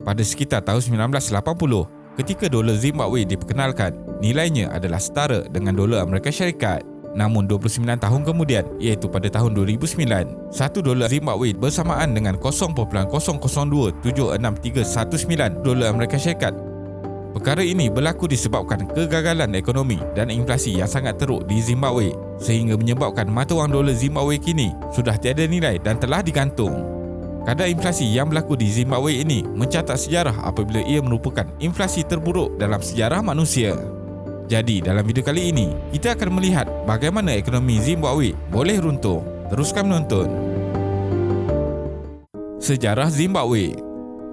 Pada sekitar tahun 1980, ketika dolar Zimbabwe diperkenalkan, nilainya adalah setara dengan dolar Amerika Syarikat. Namun 29 tahun kemudian, iaitu pada tahun 2009, 1 dolar Zimbabwe bersamaan dengan 0.00276319 dolar Amerika Syarikat. Perkara ini berlaku disebabkan kegagalan ekonomi dan inflasi yang sangat teruk di Zimbabwe, sehingga menyebabkan mata wang dolar Zimbabwe kini sudah tiada nilai dan telah digantung. Kadar inflasi yang berlaku di Zimbabwe ini mencatat sejarah apabila ia merupakan inflasi terburuk dalam sejarah manusia. Jadi dalam video kali ini, kita akan melihat bagaimana ekonomi Zimbabwe boleh runtuh. Teruskan menonton. Sejarah Zimbabwe.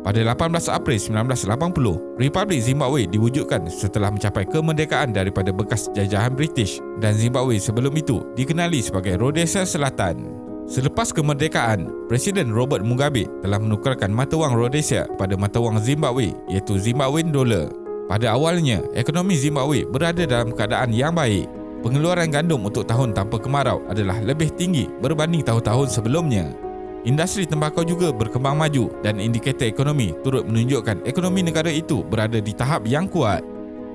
Pada 18 April 1980, Republik Zimbabwe diwujudkan setelah mencapai kemerdekaan daripada bekas jajahan British, dan Zimbabwe sebelum itu dikenali sebagai Rhodesia Selatan. Selepas kemerdekaan, Presiden Robert Mugabe telah menukarkan mata wang Rhodesia pada mata wang Zimbabwe, iaitu Zimbabwean dollar. Pada awalnya, ekonomi Zimbabwe berada dalam keadaan yang baik. Pengeluaran gandum untuk tahun tanpa kemarau adalah lebih tinggi berbanding tahun-tahun sebelumnya. Industri tembakau juga berkembang maju dan indikator ekonomi turut menunjukkan ekonomi negara itu berada di tahap yang kuat.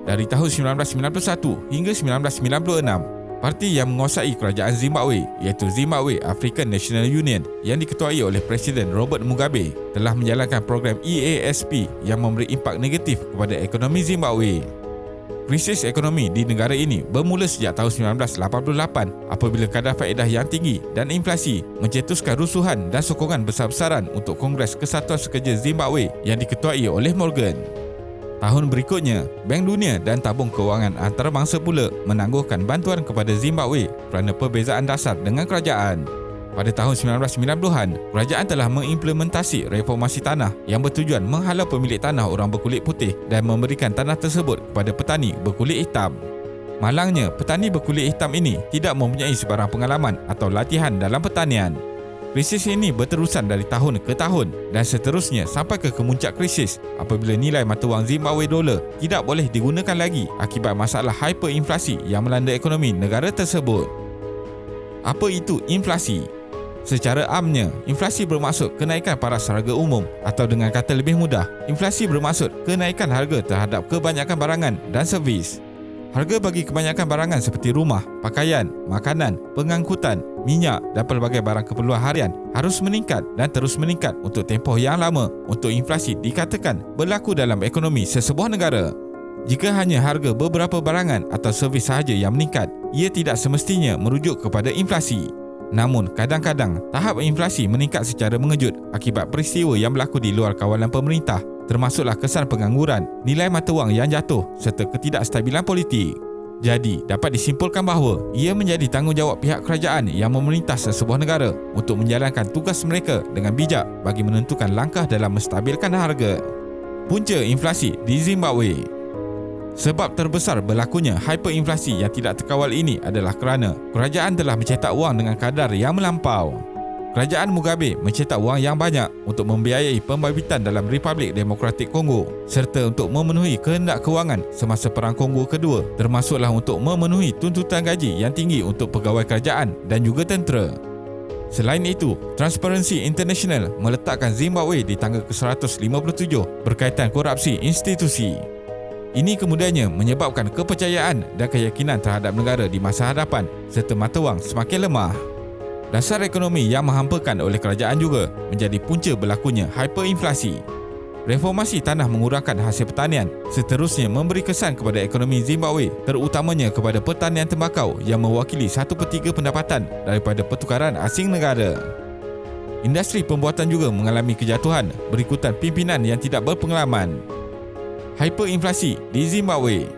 Dari tahun 1991 hingga 1996, parti yang menguasai kerajaan Zimbabwe, iaitu Zimbabwe African National Union yang diketuai oleh Presiden Robert Mugabe, telah menjalankan program EASP yang memberi impak negatif kepada ekonomi Zimbabwe. Krisis ekonomi di negara ini bermula sejak tahun 1988 apabila kadar faedah yang tinggi dan inflasi mencetuskan rusuhan dan sokongan besar-besaran untuk Kongres Kesatuan Sekerja Zimbabwe yang diketuai oleh Morgan. Tahun berikutnya, Bank Dunia dan Tabung Kewangan Antarabangsa pula menangguhkan bantuan kepada Zimbabwe kerana perbezaan dasar dengan kerajaan. Pada tahun 1990-an, kerajaan telah mengimplementasi reformasi tanah yang bertujuan menghalau pemilik tanah orang berkulit putih dan memberikan tanah tersebut kepada petani berkulit hitam. Malangnya, petani berkulit hitam ini tidak mempunyai sebarang pengalaman atau latihan dalam pertanian. Krisis ini berterusan dari tahun ke tahun dan seterusnya sampai ke kemuncak krisis apabila nilai mata wang Zimbabwe dolar tidak boleh digunakan lagi akibat masalah hyperinflasi yang melanda ekonomi negara tersebut. Apa itu inflasi? Secara amnya, inflasi bermaksud kenaikan paras harga umum, atau dengan kata lebih mudah, inflasi bermaksud kenaikan harga terhadap kebanyakan barangan dan servis. Harga bagi kebanyakan barangan seperti rumah, pakaian, makanan, pengangkutan, minyak dan pelbagai barang keperluan harian harus meningkat dan terus meningkat untuk tempoh yang lama untuk inflasi dikatakan berlaku dalam ekonomi sesebuah negara. Jika hanya harga beberapa barangan atau servis sahaja yang meningkat, ia tidak semestinya merujuk kepada inflasi. Namun, kadang-kadang tahap inflasi meningkat secara mengejut akibat peristiwa yang berlaku di luar kawalan pemerintah, termasuklah kesan pengangguran, nilai mata wang yang jatuh serta ketidakstabilan politik. Jadi, dapat disimpulkan bahawa ia menjadi tanggungjawab pihak kerajaan yang memerintah sesebuah negara untuk menjalankan tugas mereka dengan bijak bagi menentukan langkah dalam menstabilkan harga. Punca inflasi di Zimbabwe. Sebab terbesar berlakunya hyperinflasi yang tidak terkawal ini adalah kerana kerajaan telah mencetak wang dengan kadar yang melampau. Kerajaan Mugabe mencetak wang yang banyak untuk membiayai pembabitan dalam Republik Demokratik Kongo serta untuk memenuhi kehendak kewangan semasa Perang Kongo Kedua, termasuklah untuk memenuhi tuntutan gaji yang tinggi untuk pegawai kerajaan dan juga tentera. Selain itu, Transparency International meletakkan Zimbabwe di tangga ke-157 berkaitan korupsi institusi. Ini kemudiannya menyebabkan kepercayaan dan keyakinan terhadap negara di masa hadapan serta mata wang semakin lemah. Dasar ekonomi yang menghampakan oleh kerajaan juga menjadi punca berlakunya hyperinflasi. Reformasi tanah mengurangkan hasil pertanian seterusnya memberi kesan kepada ekonomi Zimbabwe, terutamanya kepada pertanian tembakau yang mewakili 1/3 pendapatan daripada pertukaran asing negara. Industri pembuatan juga mengalami kejatuhan berikutan pimpinan yang tidak berpengalaman. Hyperinflasi di Zimbabwe.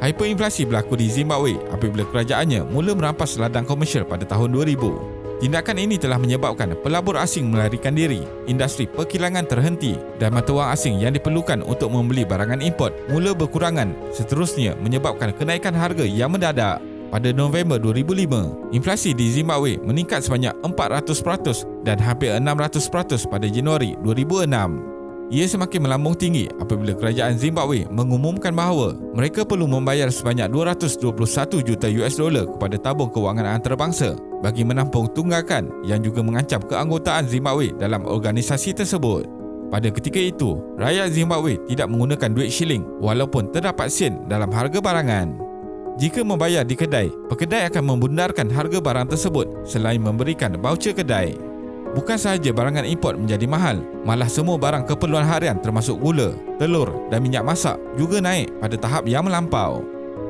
Hyperinflasi berlaku di Zimbabwe apabila kerajaannya mula merampas ladang komersial pada tahun 2000. Tindakan ini telah menyebabkan pelabur asing melarikan diri, industri perkilangan terhenti dan mata wang asing yang diperlukan untuk membeli barangan import mula berkurangan, seterusnya menyebabkan kenaikan harga yang mendadak. Pada November 2005, inflasi di Zimbabwe meningkat sebanyak 400% dan hampir 600% pada Januari 2006. Ia semakin melambung tinggi apabila kerajaan Zimbabwe mengumumkan bahawa mereka perlu membayar sebanyak 221 juta US dolar kepada tabung kewangan antarabangsa bagi menampung tunggakan yang juga mengancam keanggotaan Zimbabwe dalam organisasi tersebut. Pada ketika itu, rakyat Zimbabwe tidak menggunakan duit shilling walaupun terdapat sen dalam harga barangan. Jika membayar di kedai, pekedai akan membundarkan harga barang tersebut selain memberikan voucher kedai. Bukan sahaja barangan import menjadi mahal, malah semua barang keperluan harian termasuk gula, telur dan minyak masak juga naik pada tahap yang melampau.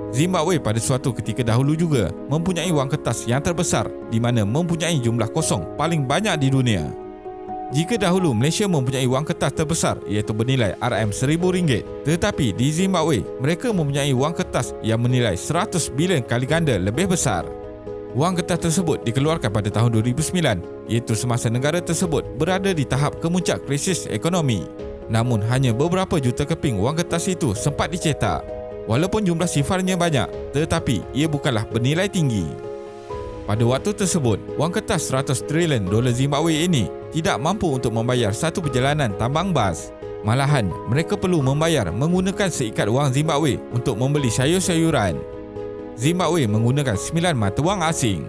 Zimbabwe pada suatu ketika dahulu juga mempunyai wang kertas yang terbesar di mana mempunyai jumlah kosong paling banyak di dunia. Jika dahulu Malaysia mempunyai wang kertas terbesar iaitu bernilai RM1,000, tetapi di Zimbabwe mereka mempunyai wang kertas yang bernilai 100 bilion kali ganda lebih besar. Wang kertas tersebut dikeluarkan pada tahun 2009 iaitu semasa negara tersebut berada di tahap kemuncak krisis ekonomi. Namun hanya beberapa juta keping wang kertas itu sempat dicetak. Walaupun jumlah sifarnya banyak, tetapi ia bukanlah bernilai tinggi. Pada waktu tersebut, wang kertas 100 trilion dolar Zimbabwe ini tidak mampu untuk membayar satu perjalanan tambang bas. Malahan, mereka perlu membayar menggunakan seikat wang Zimbabwe untuk membeli sayur-sayuran. Zimbabwe menggunakan 9 mata wang asing.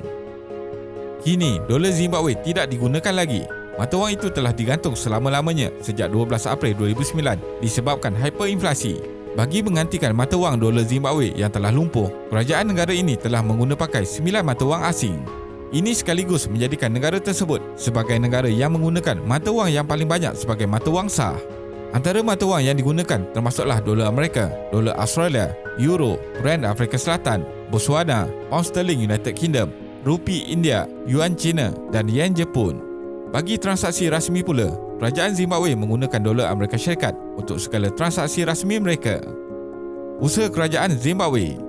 Kini, dolar Zimbabwe tidak digunakan lagi. Mata wang itu telah digantung selama-lamanya sejak 12 April 2009 disebabkan hyperinflasi. Bagi menggantikan mata wang dolar Zimbabwe yang telah lumpuh, kerajaan negara ini telah pakai 9 mata wang asing. Ini sekaligus menjadikan negara tersebut sebagai negara yang menggunakan mata wang yang paling banyak sebagai mata wang sah. Antara mata wang yang digunakan termasuklah dolar Amerika, dolar Australia, Euro, Rand Afrika Selatan, Botswana, Pound Sterling United Kingdom, Rupi India, Yuan China dan Yen Jepun. Bagi transaksi rasmi pula, kerajaan Zimbabwe menggunakan dolar Amerika Syarikat untuk segala transaksi rasmi mereka. Usaha kerajaan Zimbabwe.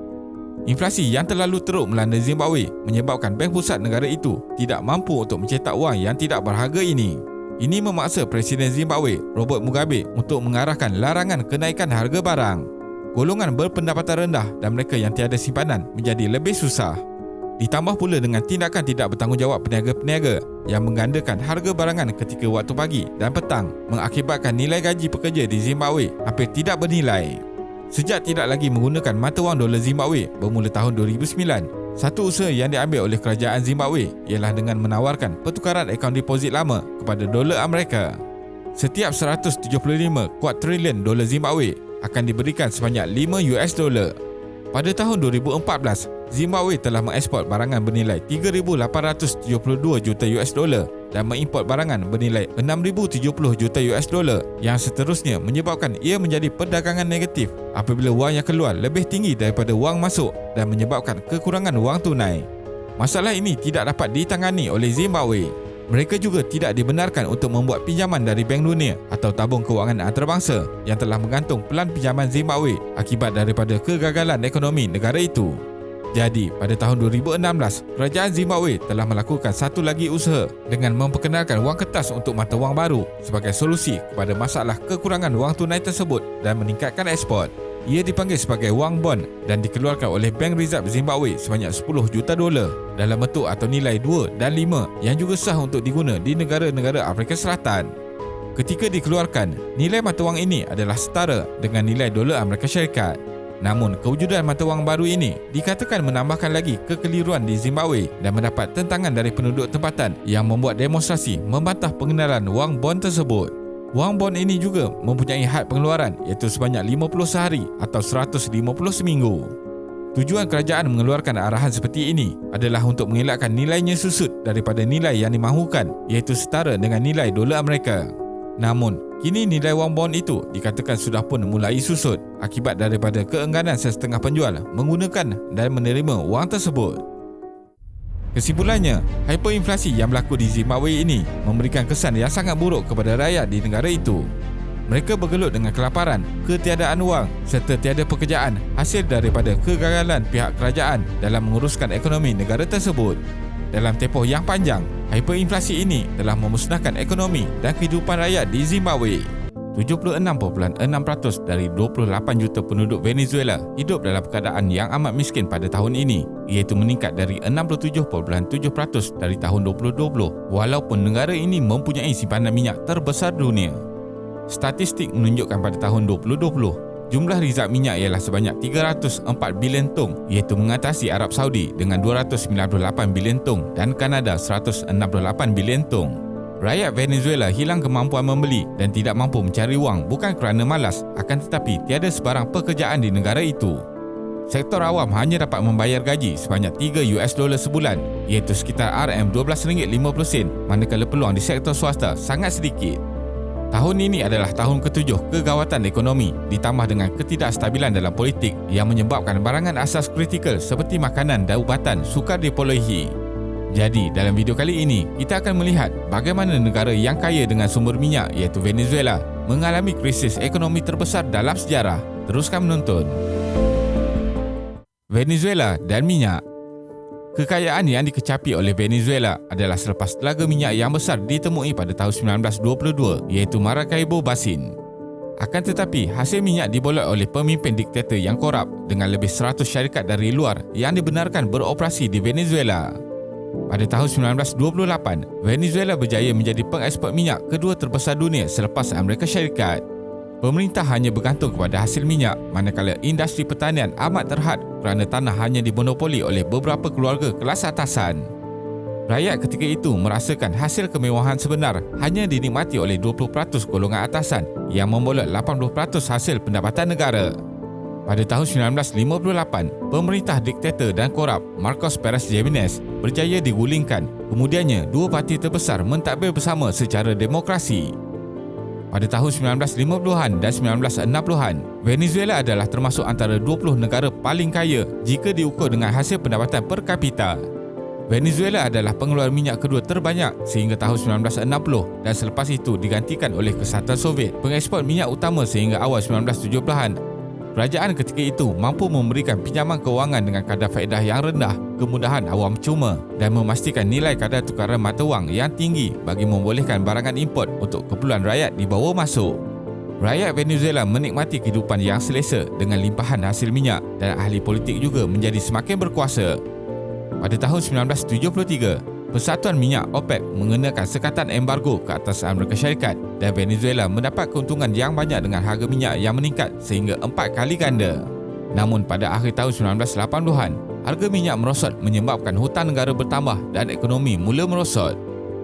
Inflasi yang terlalu teruk melanda Zimbabwe menyebabkan bank pusat negara itu tidak mampu untuk mencetak wang yang tidak berharga ini. Ini memaksa Presiden Zimbabwe, Robert Mugabe untuk mengarahkan larangan kenaikan harga barang. Golongan berpendapatan rendah dan mereka yang tiada simpanan menjadi lebih susah. Ditambah pula dengan tindakan tidak bertanggungjawab peniaga-peniaga yang menggandakan harga barangan ketika waktu pagi dan petang mengakibatkan nilai gaji pekerja di Zimbabwe hampir tidak bernilai. Sejak tidak lagi menggunakan mata wang dolar Zimbabwe bermula tahun 2009, satu usaha yang diambil oleh kerajaan Zimbabwe ialah dengan menawarkan pertukaran akaun deposit lama kepada dolar Amerika. Setiap 175 kuart trilion dolar Zimbabwe akan diberikan sebanyak $5. Pada tahun 2014, Zimbabwe telah mengeksport barangan bernilai $3,872 juta dan mengimport barangan bernilai $6,070 juta yang seterusnya menyebabkan ia menjadi perdagangan negatif apabila wang yang keluar lebih tinggi daripada wang masuk dan menyebabkan kekurangan wang tunai. Masalah ini tidak dapat ditangani oleh Zimbabwe. Mereka juga tidak dibenarkan untuk membuat pinjaman dari Bank Dunia atau tabung kewangan antarabangsa yang telah menggantung pelan pinjaman Zimbabwe akibat daripada kegagalan ekonomi negara itu. Jadi, pada tahun 2016, kerajaan Zimbabwe telah melakukan satu lagi usaha dengan memperkenalkan wang kertas untuk mata wang baru sebagai solusi kepada masalah kekurangan wang tunai tersebut dan meningkatkan ekspor. Ia dipanggil sebagai wang bond dan dikeluarkan oleh Bank Reserve Zimbabwe sebanyak $10 juta dalam bentuk atau nilai 2 dan 5 yang juga sah untuk diguna di negara-negara Afrika Selatan. Ketika dikeluarkan, nilai mata wang ini adalah setara dengan nilai dolar Amerika Syarikat. Namun, kewujudan mata wang baru ini dikatakan menambahkan lagi kekeliruan di Zimbabwe dan mendapat tentangan dari penduduk tempatan yang membuat demonstrasi membantah pengenalan wang bond tersebut. Wang bond ini juga mempunyai had pengeluaran iaitu sebanyak 50 sehari atau 150 seminggu. Tujuan kerajaan mengeluarkan arahan seperti ini adalah untuk mengelakkan nilainya susut daripada nilai yang dimahukan iaitu setara dengan nilai dolar Amerika. Namun, kini nilai wang bond itu dikatakan sudah pun mulai susut akibat daripada keengganan sesetengah penjual menggunakan dan menerima wang tersebut. Kesimpulannya, hyperinflasi yang berlaku di Zimbabwe ini memberikan kesan yang sangat buruk kepada rakyat di negara itu. Mereka bergelut dengan kelaparan, ketiadaan wang serta tiada pekerjaan hasil daripada kegagalan pihak kerajaan dalam menguruskan ekonomi negara tersebut. Dalam tempoh yang panjang, hyperinflasi ini telah memusnahkan ekonomi dan kehidupan rakyat di Zimbabwe. 76.6% dari 28 juta penduduk Venezuela hidup dalam keadaan yang amat miskin pada tahun ini, iaitu meningkat dari 67.7% dari tahun 2020 walaupun negara ini mempunyai simpanan minyak terbesar dunia. Statistik menunjukkan pada tahun 2020, jumlah rizal minyak ialah sebanyak 304 bilion tong, iaitu mengatasi Arab Saudi dengan 298 bilion tong dan Kanada 168 bilion tong. Rakyat Venezuela hilang kemampuan membeli dan tidak mampu mencari wang bukan kerana malas, akan tetapi tiada sebarang pekerjaan di negara itu. Sektor awam hanya dapat membayar gaji sebanyak $3 sebulan, iaitu sekitar RM12.50, manakala peluang di sektor swasta sangat sedikit. Tahun ini adalah tahun ke-7 kegawatan ekonomi ditambah dengan ketidakstabilan dalam politik yang menyebabkan barangan asas kritikal seperti makanan dan ubatan sukar diperolehi. Jadi, dalam video kali ini, kita akan melihat bagaimana negara yang kaya dengan sumber minyak iaitu Venezuela mengalami krisis ekonomi terbesar dalam sejarah. Teruskan menonton. Venezuela dan minyak. Kekayaan yang dikecapi oleh Venezuela adalah selepas telaga minyak yang besar ditemui pada tahun 1922 iaitu Maracaibo Basin. Akan tetapi, hasil minyak dibolot oleh pemimpin diktator yang korup dengan lebih 100 syarikat dari luar yang dibenarkan beroperasi di Venezuela. Pada tahun 1928, Venezuela berjaya menjadi pengeksport minyak kedua terbesar dunia selepas Amerika Syarikat. Pemerintah hanya bergantung kepada hasil minyak, manakala industri pertanian amat terhad kerana tanah hanya dimonopoli oleh beberapa keluarga kelas atasan. Rakyat ketika itu merasakan hasil kemewahan sebenar hanya dinikmati oleh 20% golongan atasan yang membolot 80% hasil pendapatan negara. Pada tahun 1958, pemerintah diktator dan korup Marcos Pérez Jiménez berjaya digulingkan. Kemudiannya, dua parti terbesar mentadbir bersama secara demokrasi. Pada tahun 1950-an dan 1960-an, Venezuela adalah termasuk antara 20 negara paling kaya jika diukur dengan hasil pendapatan per kapita. Venezuela adalah pengeluar minyak kedua terbanyak sehingga tahun 1960 dan selepas itu digantikan oleh Kesatuan Soviet, pengeksport minyak utama sehingga awal 1970-an. Kerajaan ketika itu mampu memberikan pinjaman kewangan dengan kadar faedah yang rendah, kemudahan awam cuma dan memastikan nilai kadar tukaran mata wang yang tinggi bagi membolehkan barangan import untuk keperluan rakyat dibawa masuk. Rakyat Venezuela menikmati kehidupan yang selesa dengan limpahan hasil minyak dan ahli politik juga menjadi semakin berkuasa. Pada tahun 1973, Persatuan Minyak OPEC mengenakan sekatan embargo ke atas Amerika Syarikat dan Venezuela mendapat keuntungan yang banyak dengan harga minyak yang meningkat sehingga 4 kali ganda. Namun pada akhir tahun 1980-an, harga minyak merosot menyebabkan hutang negara bertambah dan ekonomi mula merosot.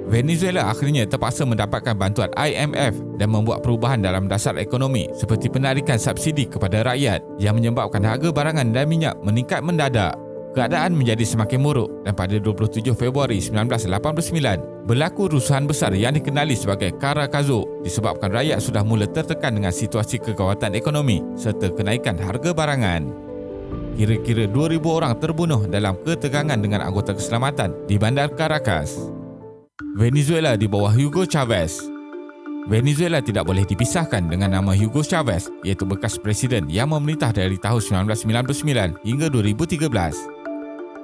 Venezuela akhirnya terpaksa mendapatkan bantuan IMF dan membuat perubahan dalam dasar ekonomi seperti penarikan subsidi kepada rakyat yang menyebabkan harga barangan dan minyak meningkat mendadak. Keadaan menjadi semakin buruk dan pada 27 Februari 1989 berlaku rusuhan besar yang dikenali sebagai Caracazo disebabkan rakyat sudah mula tertekan dengan situasi kegawatan ekonomi serta kenaikan harga barangan. Kira-kira 2,000 orang terbunuh dalam ketegangan dengan anggota keselamatan di bandar Caracas. Venezuela di bawah Hugo Chavez. Venezuela tidak boleh dipisahkan dengan nama Hugo Chavez iaitu bekas presiden yang memerintah dari tahun 1999 hingga 2013.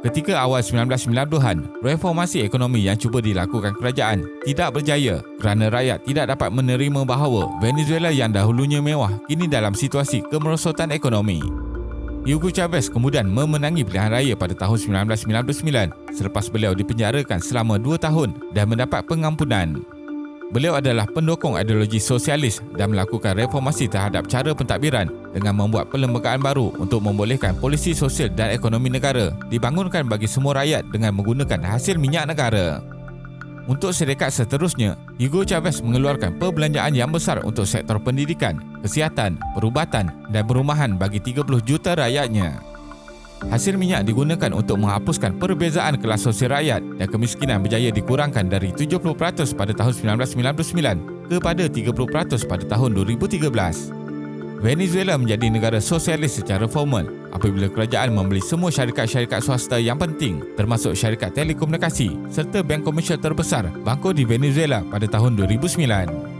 Ketika awal 1990-an, reformasi ekonomi yang cuba dilakukan kerajaan tidak berjaya kerana rakyat tidak dapat menerima bahawa Venezuela yang dahulunya mewah kini dalam situasi kemerosotan ekonomi. Hugo Chavez kemudian memenangi pilihan raya pada tahun 1999 selepas beliau dipenjarakan selama 2 tahun dan mendapat pengampunan. Beliau adalah pendukung ideologi sosialis dan melakukan reformasi terhadap cara pentadbiran dengan membuat perlembagaan baru untuk membolehkan polisi sosial dan ekonomi negara dibangunkan bagi semua rakyat dengan menggunakan hasil minyak negara. Untuk sedekat seterusnya, Hugo Chavez mengeluarkan perbelanjaan yang besar untuk sektor pendidikan, kesihatan, perubatan dan perumahan bagi 30 juta rakyatnya. Hasil minyak digunakan untuk menghapuskan perbezaan kelas sosial rakyat dan kemiskinan berjaya dikurangkan dari 70% pada tahun 1999 kepada 30% pada tahun 2013. Venezuela menjadi negara sosialis secara formal apabila kerajaan membeli semua syarikat-syarikat swasta yang penting termasuk syarikat telekomunikasi serta bank komersial terbesar Banco di Venezuela pada tahun 2009.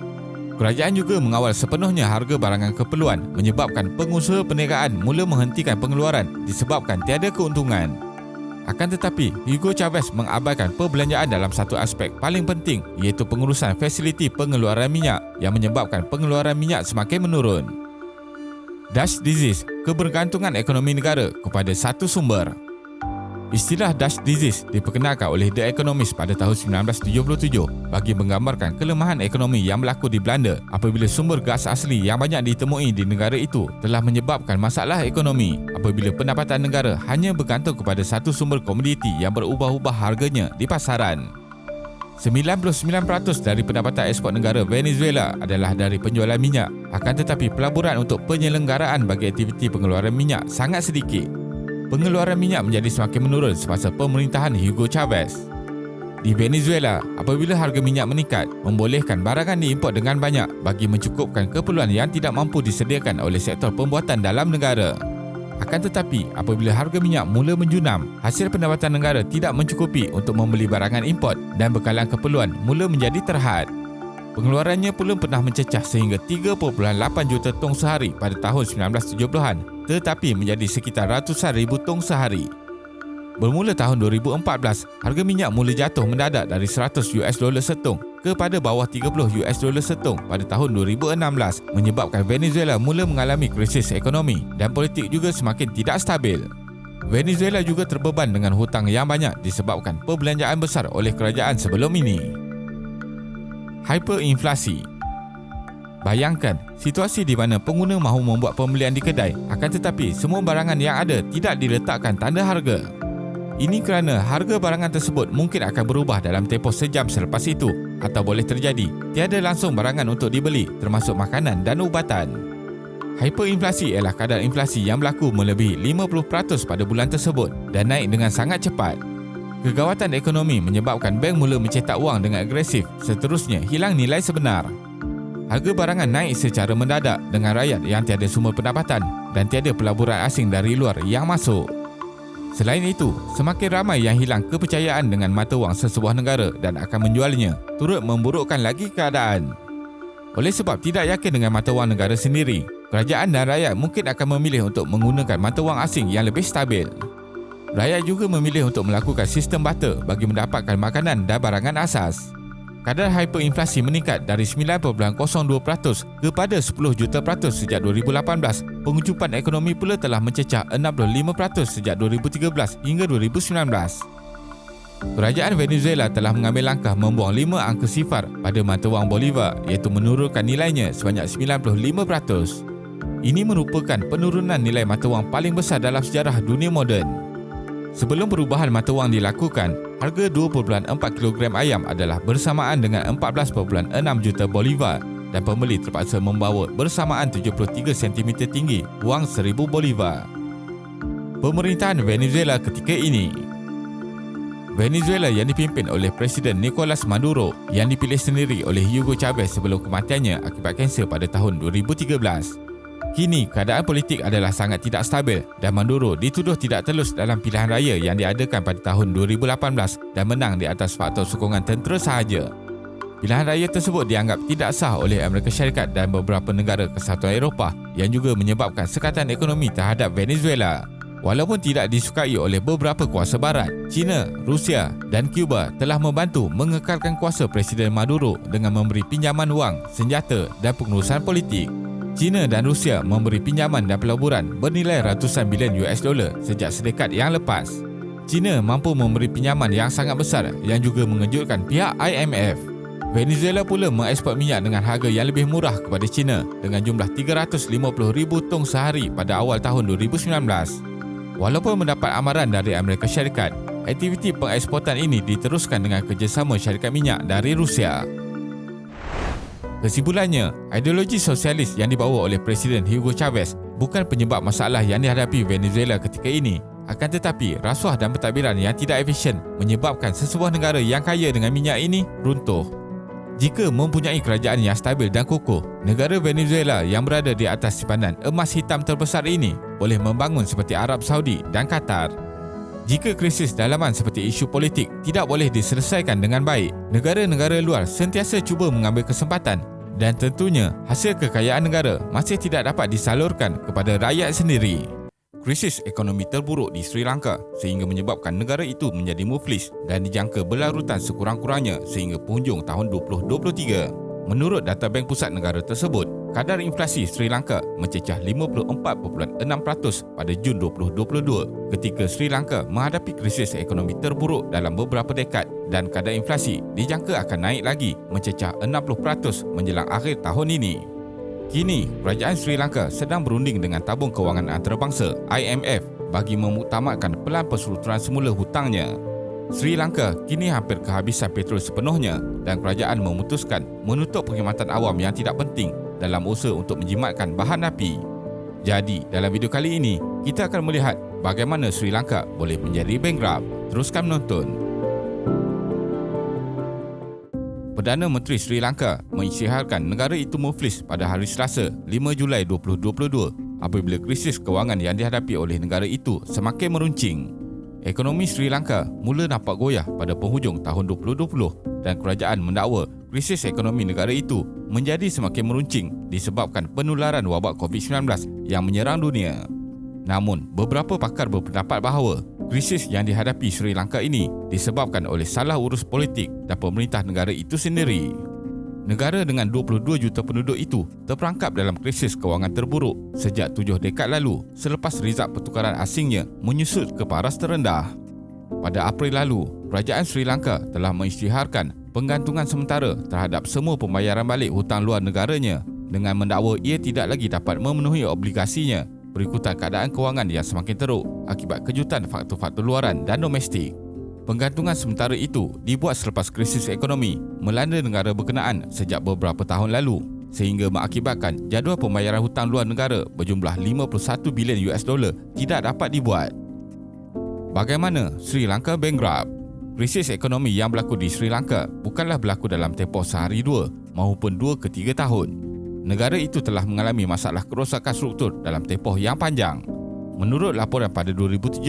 Kerajaan juga mengawal sepenuhnya harga barangan keperluan menyebabkan pengusaha perniagaan mula menghentikan pengeluaran disebabkan tiada keuntungan. Akan tetapi, Hugo Chavez mengabaikan perbelanjaan dalam satu aspek paling penting iaitu pengurusan fasiliti pengeluaran minyak yang menyebabkan pengeluaran minyak semakin menurun. Dutch disease, kebergantungan ekonomi negara kepada satu sumber. Istilah Dutch disease diperkenalkan oleh The Economist pada tahun 1977 bagi menggambarkan kelemahan ekonomi yang berlaku di Belanda apabila sumber gas asli yang banyak ditemui di negara itu telah menyebabkan masalah ekonomi apabila pendapatan negara hanya bergantung kepada satu sumber komoditi yang berubah-ubah harganya di pasaran. 99% dari pendapatan ekspor negara Venezuela adalah dari penjualan minyak. Akan tetapi pelaburan untuk penyelenggaraan bagi aktiviti pengeluaran minyak sangat sedikit. Pengeluaran minyak menjadi semakin menurun semasa pemerintahan Hugo Chavez. Di Venezuela, apabila harga minyak meningkat, membolehkan barangan diimport dengan banyak bagi mencukupkan keperluan yang tidak mampu disediakan oleh sektor pembuatan dalam negara. Akan tetapi, apabila harga minyak mula menjunam, hasil pendapatan negara tidak mencukupi untuk membeli barangan import dan bekalan keperluan mula menjadi terhad. Pengeluarannya pula pernah mencecah sehingga 3.8 juta tong sehari pada tahun 1970-an, tetapi menjadi sekitar ratusan ribu tong sehari. Bermula tahun 2014, harga minyak mula jatuh mendadak dari $100 setong kepada bawah $30 setong pada tahun 2016, menyebabkan Venezuela mula mengalami krisis ekonomi dan politik juga semakin tidak stabil. Venezuela juga terbeban dengan hutang yang banyak disebabkan perbelanjaan besar oleh kerajaan sebelum ini. Hyperinflasi. Bayangkan situasi di mana pengguna mahu membuat pembelian di kedai, akan tetapi semua barangan yang ada tidak diletakkan tanda harga. Ini kerana harga barangan tersebut mungkin akan berubah dalam tempoh sejam selepas itu, atau boleh terjadi tiada langsung barangan untuk dibeli termasuk makanan dan ubatan. Hyperinflasi ialah kadar inflasi yang berlaku melebihi 50% pada bulan tersebut dan naik dengan sangat cepat. Kegawatan ekonomi menyebabkan bank mula mencetak wang dengan agresif, seterusnya hilang nilai sebenar. Harga barangan naik secara mendadak dengan rakyat yang tiada sumber pendapatan dan tiada pelaburan asing dari luar yang masuk. Selain itu, semakin ramai yang hilang kepercayaan dengan mata wang sesebuah negara dan akan menjualnya, turut memburukkan lagi keadaan. Oleh sebab tidak yakin dengan mata wang negara sendiri, kerajaan dan rakyat mungkin akan memilih untuk menggunakan mata wang asing yang lebih stabil. Rakyat juga memilih untuk melakukan sistem barter bagi mendapatkan makanan dan barangan asas. Kadar hyperinflasi meningkat dari 9.02% kepada 10 juta peratus sejak 2018. Pengucupan ekonomi pula telah mencecah 65% sejak 2013 hingga 2019. Kerajaan Venezuela telah mengambil langkah membuang 5 angka sifar pada mata wang Bolivar, iaitu menurunkan nilainya sebanyak 95%. Ini merupakan penurunan nilai mata wang paling besar dalam sejarah dunia moden. Sebelum perubahan mata wang dilakukan, harga 2.4 kg ayam adalah bersamaan dengan 14.6 juta Bolivar dan pembeli terpaksa membawa bersamaan 73 cm tinggi wang 1000 Bolivar. Pemerintahan Venezuela ketika ini. Venezuela yang dipimpin oleh Presiden Nicolas Maduro yang dipilih sendiri oleh Hugo Chavez sebelum kematiannya akibat kanser pada tahun 2013. Kini, keadaan politik adalah sangat tidak stabil dan Maduro dituduh tidak telus dalam pilihan raya yang diadakan pada tahun 2018 dan menang di atas faktor sokongan tentera sahaja. Pilihan raya tersebut dianggap tidak sah oleh Amerika Syarikat dan beberapa negara Kesatuan Eropah yang juga menyebabkan sekatan ekonomi terhadap Venezuela. Walaupun tidak disukai oleh beberapa kuasa barat, China, Rusia dan Cuba telah membantu mengekalkan kuasa Presiden Maduro dengan memberi pinjaman wang, senjata dan pengurusan politik. China dan Rusia memberi pinjaman dan pelaburan bernilai ratusan bilion $, sejak sedekat yang lepas. China mampu memberi pinjaman yang sangat besar yang juga mengejutkan pihak IMF. Venezuela pula mengeksport minyak dengan harga yang lebih murah kepada China dengan jumlah 350,000 tong sehari pada awal tahun 2019. Walaupun mendapat amaran dari Amerika Syarikat, aktiviti pengeksportan ini diteruskan dengan kerjasama syarikat minyak dari Rusia. Kesimpulannya, ideologi sosialis yang dibawa oleh Presiden Hugo Chavez bukan penyebab masalah yang dihadapi Venezuela ketika ini. Akan tetapi, rasuah dan pentadbiran yang tidak efisien menyebabkan sesebuah negara yang kaya dengan minyak ini runtuh. Jika mempunyai kerajaan yang stabil dan kokoh, negara Venezuela yang berada di atas simpanan emas hitam terbesar ini boleh membangun seperti Arab Saudi dan Qatar. Jika krisis dalaman seperti isu politik tidak boleh diselesaikan dengan baik, negara-negara luar sentiasa cuba mengambil kesempatan dan tentunya hasil kekayaan negara masih tidak dapat disalurkan kepada rakyat sendiri. Krisis ekonomi terburuk di Sri Lanka sehingga menyebabkan negara itu menjadi muflis dan dijangka berlarutan sekurang-kurangnya sehingga penghujung tahun 2023. Menurut data Bank Pusat negara tersebut, kadar inflasi Sri Lanka mencecah 54.6% pada Jun 2022 ketika Sri Lanka menghadapi krisis ekonomi terburuk dalam beberapa dekad dan kadar inflasi dijangka akan naik lagi mencecah 60% menjelang akhir tahun ini. Kini, kerajaan Sri Lanka sedang berunding dengan Tabung Kewangan Antarabangsa IMF bagi memuktamadkan pelan perseluturan semula hutangnya. Sri Lanka kini hampir kehabisan petrol sepenuhnya dan kerajaan memutuskan menutup perkhidmatan awam yang tidak penting dalam usaha untuk menjimatkan bahan api. Jadi, dalam video kali ini, kita akan melihat bagaimana Sri Lanka boleh menjadi bankrupt. Teruskan menonton. Perdana Menteri Sri Lanka mengisytiharkan negara itu muflis pada hari Selasa, 5 Julai 2022 apabila krisis kewangan yang dihadapi oleh negara itu semakin meruncing. Ekonomi Sri Lanka mula nampak goyah pada penghujung tahun 2020 dan kerajaan mendakwa krisis ekonomi negara itu menjadi semakin meruncing disebabkan penularan wabak COVID-19 yang menyerang dunia. Namun, beberapa pakar berpendapat bahawa krisis yang dihadapi Sri Lanka ini disebabkan oleh salah urus politik dan pemerintah negara itu sendiri. Negara dengan 22 juta penduduk itu terperangkap dalam krisis kewangan terburuk sejak 7 dekad lalu selepas rizab pertukaran asingnya menyusut ke paras terendah. Pada April lalu, kerajaan Sri Lanka telah mengisytiharkan penggantungan sementara terhadap semua pembayaran balik hutang luar negaranya dengan mendakwa ia tidak lagi dapat memenuhi obligasinya berikutan keadaan kewangan yang semakin teruk akibat kejutan faktor-faktor luaran dan domestik. Penggantungan sementara itu dibuat selepas krisis ekonomi melanda negara berkenaan sejak beberapa tahun lalu sehingga mengakibatkan jadual pembayaran hutang luar negara berjumlah 51 bilion US dollar tidak dapat dibuat. Bagaimana Sri Lanka bankrupt? Krisis ekonomi yang berlaku di Sri Lanka bukanlah berlaku dalam tempoh sehari dua maupun 2 ke 3 tahun. Negara itu telah mengalami masalah kerosakan struktur dalam tempoh yang panjang. Menurut laporan pada 2017,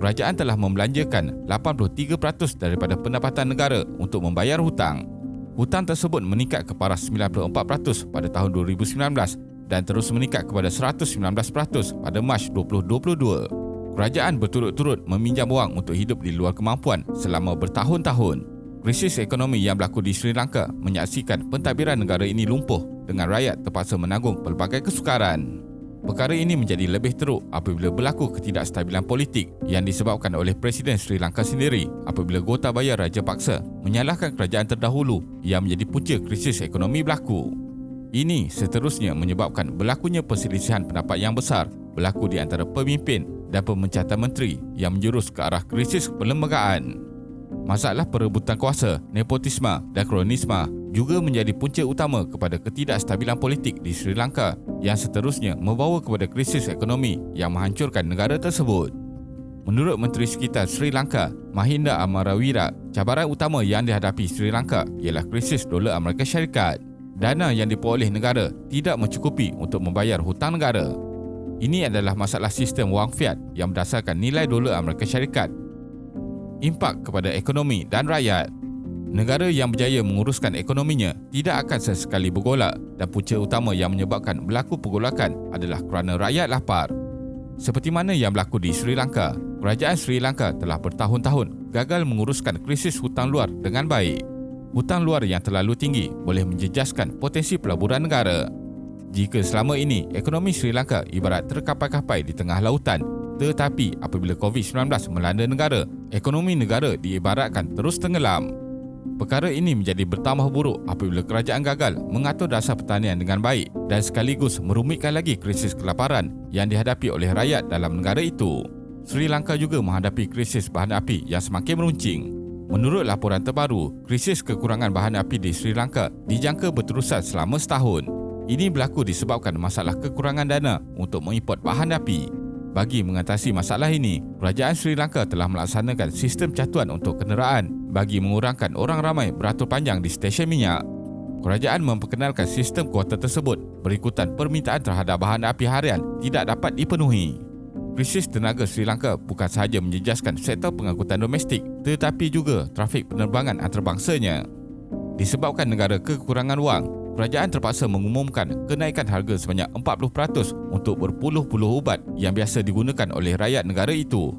kerajaan telah membelanjakan 83% daripada pendapatan negara untuk membayar hutang. Hutang tersebut meningkat ke paras 94% pada tahun 2019 dan terus meningkat kepada 119% pada Mac 2022. Kerajaan berturut-turut meminjam wang untuk hidup di luar kemampuan selama bertahun-tahun. Krisis ekonomi yang berlaku di Sri Lanka menyaksikan pentadbiran negara ini lumpuh dengan rakyat terpaksa menanggung pelbagai kesukaran. Perkara ini menjadi lebih teruk apabila berlaku ketidakstabilan politik yang disebabkan oleh Presiden Sri Lanka sendiri apabila Gotabaya Rajapaksa menyalahkan kerajaan terdahulu yang menjadi punca krisis ekonomi berlaku. Ini seterusnya menyebabkan berlakunya perselisihan pendapat yang besar berlaku di antara pemimpin dan pemencatan menteri yang menjurus ke arah krisis perlembagaan. Masalah perebutan kuasa, nepotisme dan kronisme juga menjadi punca utama kepada ketidakstabilan politik di Sri Lanka yang seterusnya membawa kepada krisis ekonomi yang menghancurkan negara tersebut. Menurut Menteri Sekitar Sri Lanka, Mahinda Amarawira, cabaran utama yang dihadapi Sri Lanka ialah krisis dolar Amerika Syarikat. Dana yang diperoleh negara tidak mencukupi untuk membayar hutang negara. Ini adalah masalah sistem wang fiat yang berdasarkan nilai dolar Amerika Syarikat. Impak kepada ekonomi dan rakyat. Negara yang berjaya menguruskan ekonominya tidak akan sesekali bergolak dan punca utama yang menyebabkan berlaku pergolakan adalah kerana rakyat lapar. Seperti mana yang berlaku di Sri Lanka, kerajaan Sri Lanka telah bertahun-tahun gagal menguruskan krisis hutang luar dengan baik. Hutang luar yang terlalu tinggi boleh menjejaskan potensi pelaburan negara. Jika selama ini ekonomi Sri Lanka ibarat terkapai-kapai di tengah lautan, tetapi apabila COVID-19 melanda negara, ekonomi negara diibaratkan terus tenggelam. Perkara ini menjadi bertambah buruk apabila kerajaan gagal mengatur dasar pertanian dengan baik dan sekaligus merumitkan lagi krisis kelaparan yang dihadapi oleh rakyat dalam negara itu. Sri Lanka juga menghadapi krisis bahan api yang semakin meruncing. Menurut laporan terbaru, krisis kekurangan bahan api di Sri Lanka dijangka berterusan selama setahun. Ini berlaku disebabkan masalah kekurangan dana untuk mengimport bahan api. Bagi mengatasi masalah ini, kerajaan Sri Lanka telah melaksanakan sistem catuan untuk kenderaan bagi mengurangkan orang ramai beratur panjang di stesen minyak. Kerajaan memperkenalkan sistem kuota tersebut berikutan permintaan terhadap bahan api harian tidak dapat dipenuhi. Krisis tenaga Sri Lanka bukan sahaja menjejaskan sektor pengangkutan domestik tetapi juga trafik penerbangan antarbangsanya. Disebabkan negara kekurangan wang, kerajaan terpaksa mengumumkan kenaikan harga sebanyak 40% untuk berpuluh-puluh ubat yang biasa digunakan oleh rakyat negara itu.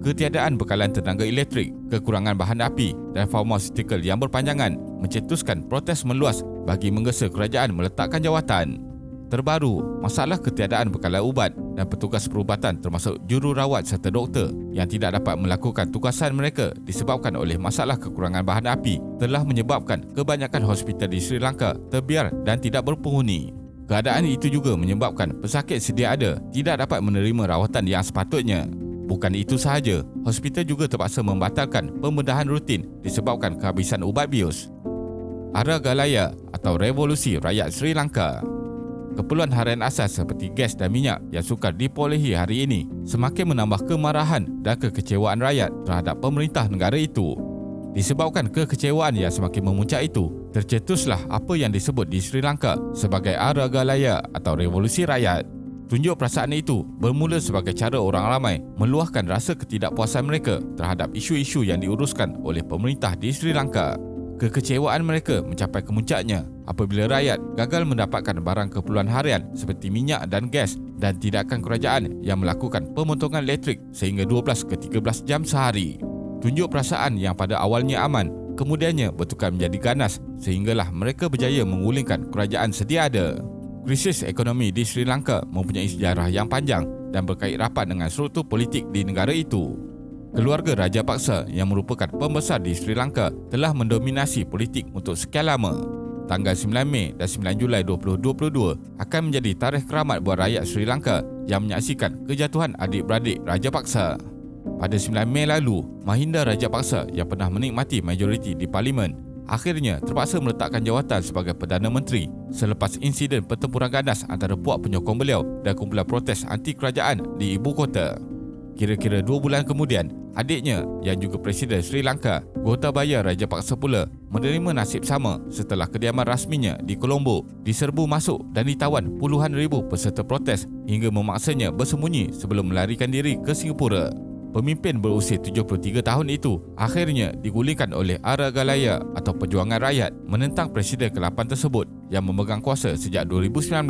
Ketiadaan bekalan tenaga elektrik, kekurangan bahan api dan farmaseutical yang berpanjangan mencetuskan protes meluas bagi menggesa kerajaan meletakkan jawatan. Terbaru, masalah ketiadaan bekalan ubat dan petugas perubatan termasuk jururawat serta doktor yang tidak dapat melakukan tugasan mereka disebabkan oleh masalah kekurangan bahan api telah menyebabkan kebanyakan hospital di Sri Lanka terbiar dan tidak berpenghuni. Keadaan itu juga menyebabkan pesakit sedia ada tidak dapat menerima rawatan yang sepatutnya. Bukan itu sahaja, hospital juga terpaksa membatalkan pembedahan rutin disebabkan kehabisan ubat bius. Aragalaya atau Revolusi Rakyat Sri Lanka. Keperluan harian asas seperti gas dan minyak yang sukar diperolehi hari ini semakin menambah kemarahan dan kekecewaan rakyat terhadap pemerintah negara itu. Disebabkan kekecewaan yang semakin memuncak itu, tercetuslah apa yang disebut di Sri Lanka sebagai Aragalaya atau Revolusi Rakyat. Tunjuk perasaan itu bermula sebagai cara orang ramai meluahkan rasa ketidakpuasan mereka terhadap isu-isu yang diuruskan oleh pemerintah di Sri Lanka. Kekecewaan mereka mencapai kemuncaknya apabila rakyat gagal mendapatkan barang keperluan harian seperti minyak dan gas dan tindakan kerajaan yang melakukan pemotongan elektrik sehingga 12 ke 13 jam sehari. Tunjuk perasaan yang pada awalnya aman, kemudiannya bertukar menjadi ganas sehinggalah mereka berjaya menggulingkan kerajaan sedia ada. Krisis ekonomi di Sri Lanka mempunyai sejarah yang panjang dan berkait rapat dengan struktur politik di negara itu. Keluarga Raja Paksa yang merupakan pembesar di Sri Lanka telah mendominasi politik untuk sekian lama. Tanggal 9 Mei dan 9 Julai 2022 akan menjadi tarikh keramat buat rakyat Sri Lanka yang menyaksikan kejatuhan adik-beradik Raja Paksa. Pada 9 Mei lalu, Mahinda Rajapaksa yang pernah menikmati majoriti di Parlimen akhirnya terpaksa meletakkan jawatan sebagai Perdana Menteri selepas insiden pertempuran ganas antara puak penyokong beliau dan kumpulan protes anti kerajaan di ibu kota. Kira-kira 2 bulan kemudian, adiknya yang juga Presiden Sri Lanka, Gotabaya Rajapaksa pula menerima nasib sama setelah kediaman rasminya di Colombo diserbu masuk dan ditawan puluhan ribu peserta protes hingga memaksanya bersembunyi sebelum melarikan diri ke Singapura. Pemimpin berusia 73 tahun itu akhirnya digulingkan oleh Aragalaya atau Perjuangan Rakyat menentang Presiden ke-8 tersebut yang memegang kuasa sejak 2019.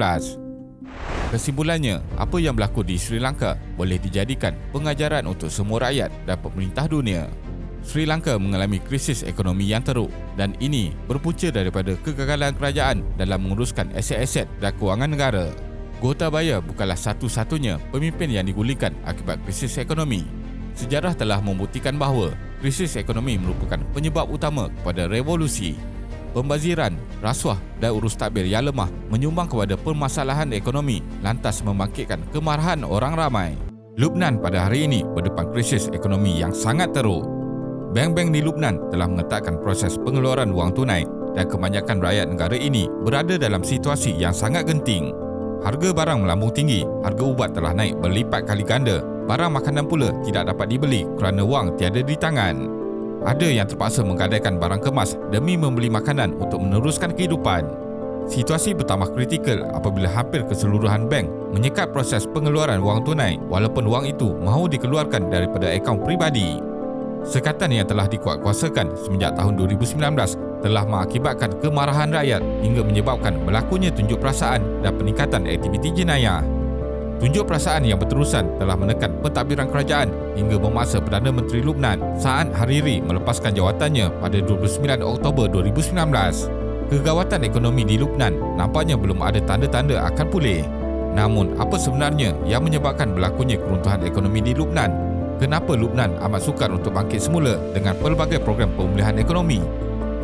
Kesimpulannya, apa yang berlaku di Sri Lanka boleh dijadikan pengajaran untuk semua rakyat dan pemerintah dunia. Sri Lanka mengalami krisis ekonomi yang teruk dan ini berpunca daripada kegagalan kerajaan dalam menguruskan aset-aset dan kewangan negara. Gotabaya bukanlah satu-satunya pemimpin yang digulingkan akibat krisis ekonomi. Sejarah telah membuktikan bahawa krisis ekonomi merupakan penyebab utama kepada revolusi. Pembaziran, rasuah dan urus tadbir yang lemah menyumbang kepada permasalahan ekonomi lantas membangkitkan kemarahan orang ramai. Lubnan pada hari ini berdepan krisis ekonomi yang sangat teruk. Bank-bank di Lubnan telah mengetatkan proses pengeluaran wang tunai dan kebanyakan rakyat negara ini berada dalam situasi yang sangat genting. Harga barang melambung tinggi, harga ubat telah naik berlipat kali ganda, barang makanan pula tidak dapat dibeli kerana wang tiada di tangan. Ada yang terpaksa menggadaikan barang kemas demi membeli makanan untuk meneruskan kehidupan. Situasi bertambah kritikal apabila hampir keseluruhan bank menyekat proses pengeluaran wang tunai walaupun wang itu mahu dikeluarkan daripada akaun peribadi. Sekatan yang telah dikuatkuasakan semenjak tahun 2019 telah mengakibatkan kemarahan rakyat hingga menyebabkan berlakunya tunjuk perasaan dan peningkatan aktiviti jenayah. Tunjuk perasaan yang berterusan telah menekan pentadbiran kerajaan hingga memaksa Perdana Menteri Lubnan Saad Hariri melepaskan jawatannya pada 29 Oktober 2019. Kegawatan ekonomi di Lubnan nampaknya belum ada tanda-tanda akan pulih. Namun, apa sebenarnya yang menyebabkan berlakunya keruntuhan ekonomi di Lubnan? Kenapa Lubnan amat sukar untuk bangkit semula dengan pelbagai program pemulihan ekonomi?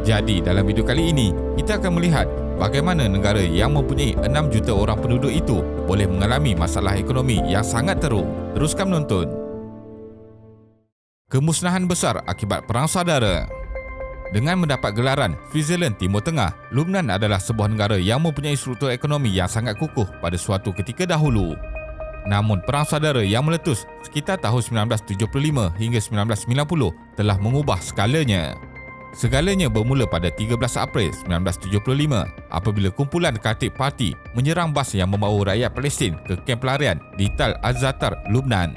Jadi, dalam video kali ini, kita akan melihat bagaimana negara yang mempunyai 6 juta orang penduduk itu boleh mengalami masalah ekonomi yang sangat teruk. Teruskan menonton. Kemusnahan besar akibat perang saudara. Dengan mendapat gelaran Switzerland Timur Tengah, Lubnan adalah sebuah negara yang mempunyai struktur ekonomi yang sangat kukuh pada suatu ketika dahulu. Namun perang saudara yang meletus sekitar tahun 1975 hingga 1990 telah mengubah skalanya. Segalanya bermula pada 13 April 1975 apabila kumpulan Khatib Parti menyerang bas yang membawa rakyat Palestin ke kamp pelarian di Tal Az-Zatar, Lubnan.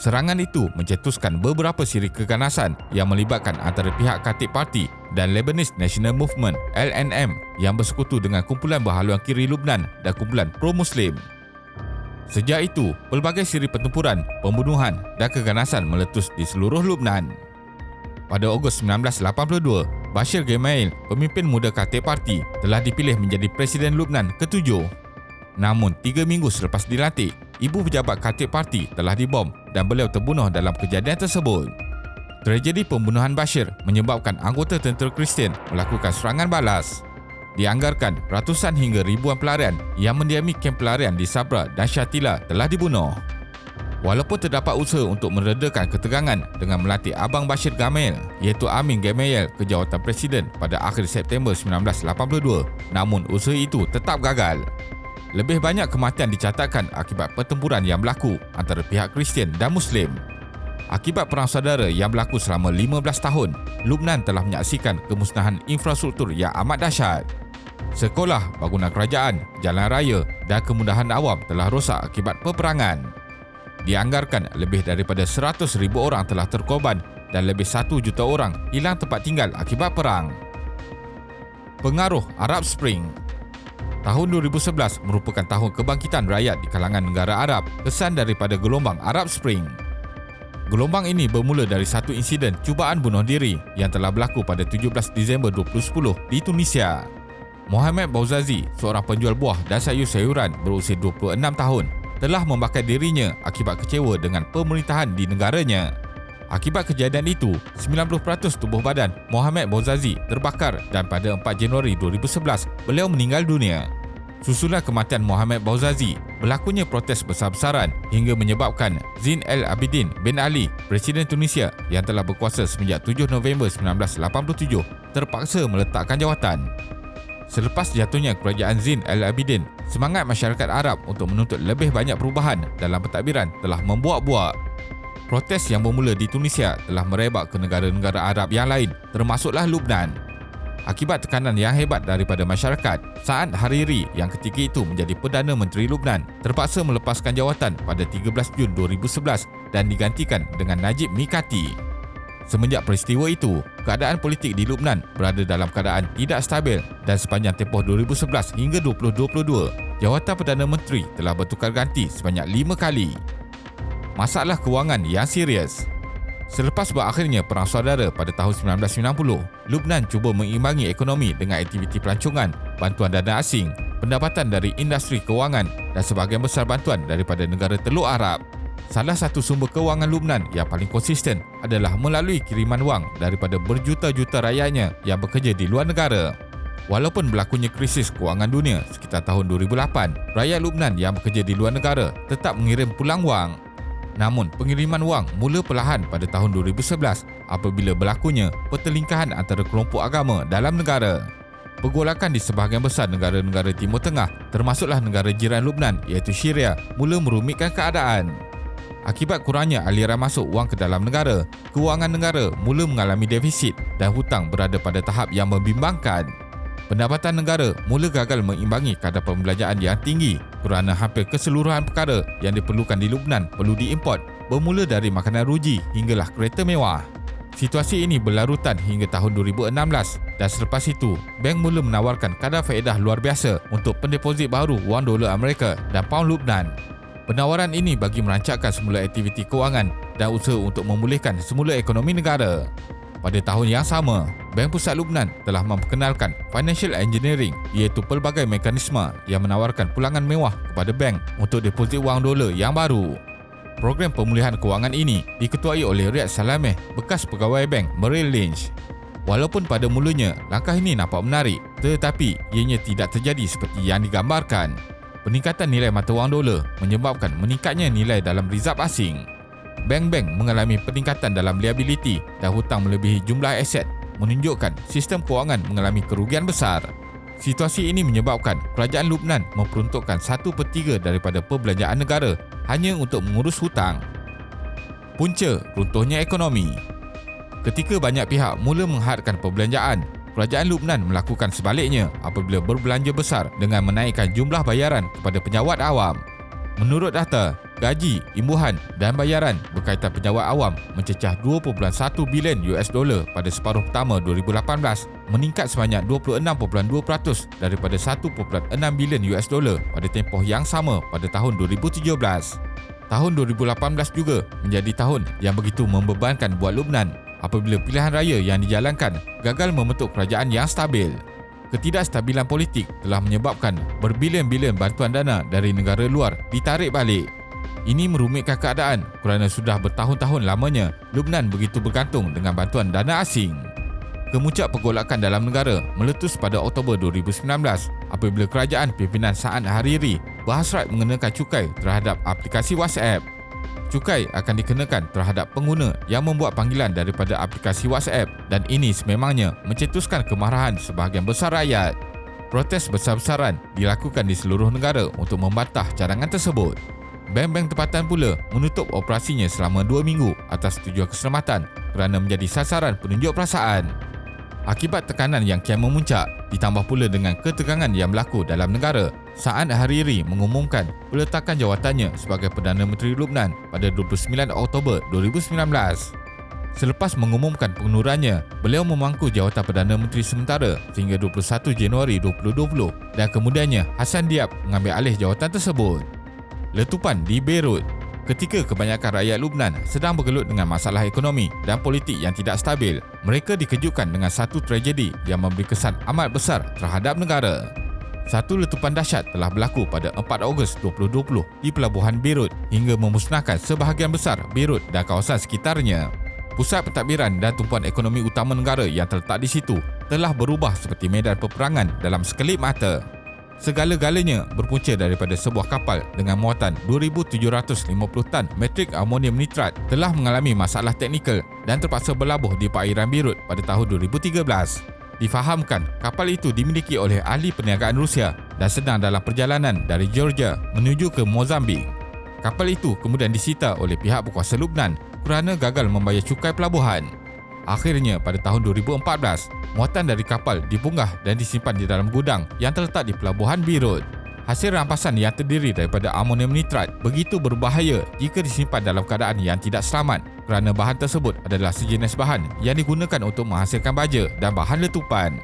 Serangan itu mencetuskan beberapa siri keganasan yang melibatkan antara pihak Khatib Parti dan Lebanese National Movement (LNM) yang bersekutu dengan kumpulan berhaluan kiri Lubnan dan kumpulan pro-Muslim. Sejak itu, pelbagai siri pertempuran, pembunuhan dan keganasan meletus di seluruh Lubnan. Pada Ogos 1982, Bashir Gemayel, pemimpin muda Khatib Parti, telah dipilih menjadi Presiden Lubnan ke-7. Namun, 3 minggu selepas dilantik, ibu pejabat Khatib Parti telah dibom dan beliau terbunuh dalam kejadian tersebut. Tragedi pembunuhan Bashir menyebabkan anggota tentera Kristian melakukan serangan balas. Dianggarkan ratusan hingga ribuan pelarian yang mendiami kamp pelarian di Sabra dan Shatila telah dibunuh. Walaupun terdapat usaha untuk meredakan ketegangan dengan melantik Abang Bashir Gamel iaitu Amin Gemayel ke jawatan Presiden pada akhir September 1982, namun usaha itu tetap gagal. Lebih banyak kematian dicatatkan akibat pertempuran yang berlaku antara pihak Kristian dan Muslim. Akibat perang saudara yang berlaku selama 15 tahun, Lubnan telah menyaksikan kemusnahan infrastruktur yang amat dahsyat. Sekolah, bangunan kerajaan, jalan raya dan kemudahan awam telah rosak akibat peperangan. Dianggarkan lebih daripada 100,000 orang telah terkorban dan lebih 1 juta orang hilang tempat tinggal akibat perang. Pengaruh Arab Spring. Tahun 2011 merupakan tahun kebangkitan rakyat di kalangan negara Arab kesan daripada gelombang Arab Spring. Gelombang ini bermula dari satu insiden cubaan bunuh diri yang telah berlaku pada 17 Disember 2010 di Tunisia. Mohamed Bouazizi, seorang penjual buah dan sayur-sayuran berusia 26 tahun, telah membakar dirinya akibat kecewa dengan pemerintahan di negaranya. Akibat kejadian itu, 90% tubuh badan Mohamed Bouazizi terbakar dan pada 4 Januari 2011, beliau meninggal dunia. Susulan kematian Mohamed Bouazizi, berlakunya protes besar-besaran hingga menyebabkan Zine El Abidine bin Ali, Presiden Tunisia yang telah berkuasa semenjak 7 November 1987, terpaksa meletakkan jawatan. Selepas jatuhnya kerajaan Zine El Abidine, semangat masyarakat Arab untuk menuntut lebih banyak perubahan dalam pentadbiran telah membuak-buak. Protes yang bermula di Tunisia telah merebak ke negara-negara Arab yang lain, termasuklah Lubnan. Akibat tekanan yang hebat daripada masyarakat, Saad Hariri yang ketika itu menjadi Perdana Menteri Lubnan terpaksa melepaskan jawatan pada 13 Jun 2011 dan digantikan dengan Najib Mikati. Semenjak peristiwa itu, keadaan politik di Lubnan berada dalam keadaan tidak stabil dan sepanjang tempoh 2011 hingga 2022, jawatan Perdana Menteri telah bertukar ganti sebanyak 5 kali. Masalah kewangan yang serius. Selepas berakhirnya Perang Saudara pada tahun 1990, Lubnan cuba mengimbangi ekonomi dengan aktiviti pelancongan, bantuan dana asing, pendapatan dari industri kewangan dan sebahagian besar bantuan daripada negara Teluk Arab. Salah satu sumber kewangan Lubnan yang paling konsisten adalah melalui kiriman wang daripada berjuta-juta rakyatnya yang bekerja di luar negara. Walaupun berlakunya krisis kewangan dunia sekitar tahun 2008, rakyat Lubnan yang bekerja di luar negara tetap mengirim pulang wang. Namun, pengiriman wang mula perlahan pada tahun 2011 apabila berlakunya pertelingkahan antara kelompok agama dalam negara. Pergolakan di sebahagian besar negara-negara Timur Tengah, termasuklah negara jiran Lubnan iaitu Syria, mula merumitkan keadaan. Akibat kurangnya aliran masuk wang ke dalam negara, kewangan negara mula mengalami defisit dan hutang berada pada tahap yang membimbangkan. Pendapatan negara mula gagal mengimbangi kadar pembelanjaan yang tinggi kerana hampir keseluruhan perkara yang diperlukan di Lubnan perlu diimport, bermula dari makanan ruji hinggalah kereta mewah. Situasi ini berlarutan hingga tahun 2016 dan selepas itu, bank mula menawarkan kadar faedah luar biasa untuk pendeposit baru wang dolar Amerika dan pound Lubnan. Penawaran ini bagi merancangkan semula aktiviti kewangan dan usaha untuk memulihkan semula ekonomi negara. Pada tahun yang sama, Bank Pusat Lubnan telah memperkenalkan financial engineering iaitu pelbagai mekanisme yang menawarkan pulangan mewah kepada bank untuk deposit wang dolar yang baru. Program pemulihan kewangan ini diketuai oleh Riyad Salameh, bekas pegawai bank Merrill Lynch. Walaupun pada mulanya langkah ini nampak menarik, tetapi ianya tidak terjadi seperti yang digambarkan. Peningkatan nilai mata wang dolar menyebabkan meningkatnya nilai dalam rizab asing. Bank-bank mengalami peningkatan dalam liability dan hutang melebihi jumlah aset, menunjukkan sistem kewangan mengalami kerugian besar. Situasi ini menyebabkan kerajaan Lubnan memperuntukkan 1/3 daripada perbelanjaan negara hanya untuk mengurus hutang. Punca runtuhnya ekonomi. Ketika banyak pihak mula menghadkan perbelanjaan, kerajaan Lubnan melakukan sebaliknya apabila berbelanja besar dengan menaikkan jumlah bayaran kepada penyawat awam. Menurut data, gaji, imbuhan dan bayaran berkaitan penyawat awam mencecah $2.1 bilion pada separuh pertama 2018, meningkat sebanyak 26.2% daripada $1.6 bilion pada tempoh yang sama pada tahun 2017. Tahun 2018 juga menjadi tahun yang begitu membebankan buat Lubnan apabila pilihan raya yang dijalankan gagal membentuk kerajaan yang stabil. Ketidakstabilan politik telah menyebabkan berbilion-bilion bantuan dana dari negara luar ditarik balik. Ini merumitkan keadaan kerana sudah bertahun-tahun lamanya Lubnan begitu bergantung dengan bantuan dana asing. Kemuncak pergolakan dalam negara meletus pada Oktober 2019 apabila kerajaan pimpinan Saad Hariri berhasrat mengenakan cukai terhadap aplikasi WhatsApp. Cukai akan dikenakan terhadap pengguna yang membuat panggilan daripada aplikasi WhatsApp dan ini sememangnya mencetuskan kemarahan sebahagian besar rakyat. Protes besar-besaran dilakukan di seluruh negara untuk membantah cadangan tersebut. Bank-bank tempatan pula menutup operasinya selama 2 minggu atas tujuan keselamatan kerana menjadi sasaran penunjuk perasaan. Akibat tekanan yang kian memuncak, ditambah pula dengan ketegangan yang berlaku dalam negara, Saad Hariri mengumumkan peletakan jawatannya sebagai Perdana Menteri Lubnan pada 29 Oktober 2019. Selepas mengumumkan pengundurannya, beliau memangku jawatan Perdana Menteri sementara sehingga 21 Januari 2020 dan kemudiannya Hassan Diab mengambil alih jawatan tersebut. Letupan di Beirut. Ketika kebanyakan rakyat Lubnan sedang bergelut dengan masalah ekonomi dan politik yang tidak stabil, mereka dikejutkan dengan satu tragedi yang memberi kesan amat besar terhadap negara. Satu letupan dahsyat telah berlaku pada 4 Ogos 2020 di pelabuhan Beirut hingga memusnahkan sebahagian besar Beirut dan kawasan sekitarnya. Pusat pentadbiran dan tumpuan ekonomi utama negara yang terletak di situ telah berubah seperti medan peperangan dalam sekelip mata. Segala-galanya berpunca daripada sebuah kapal dengan muatan 2,750 tan metrik amonium nitrat telah mengalami masalah teknikal dan terpaksa berlabuh di perairan Beirut pada tahun 2013. Difahamkan kapal itu dimiliki oleh ahli perniagaan Rusia dan sedang dalam perjalanan dari Georgia menuju ke Mozambik. Kapal itu kemudian disita oleh pihak berkuasa Lubnan kerana gagal membayar cukai pelabuhan. Akhirnya pada tahun 2014, muatan dari kapal dipunggah dan disimpan di dalam gudang yang terletak di pelabuhan Beirut. Hasil rampasan yang terdiri daripada amonium nitrat begitu berbahaya jika disimpan dalam keadaan yang tidak selamat kerana bahan tersebut adalah sejenis bahan yang digunakan untuk menghasilkan baja dan bahan letupan.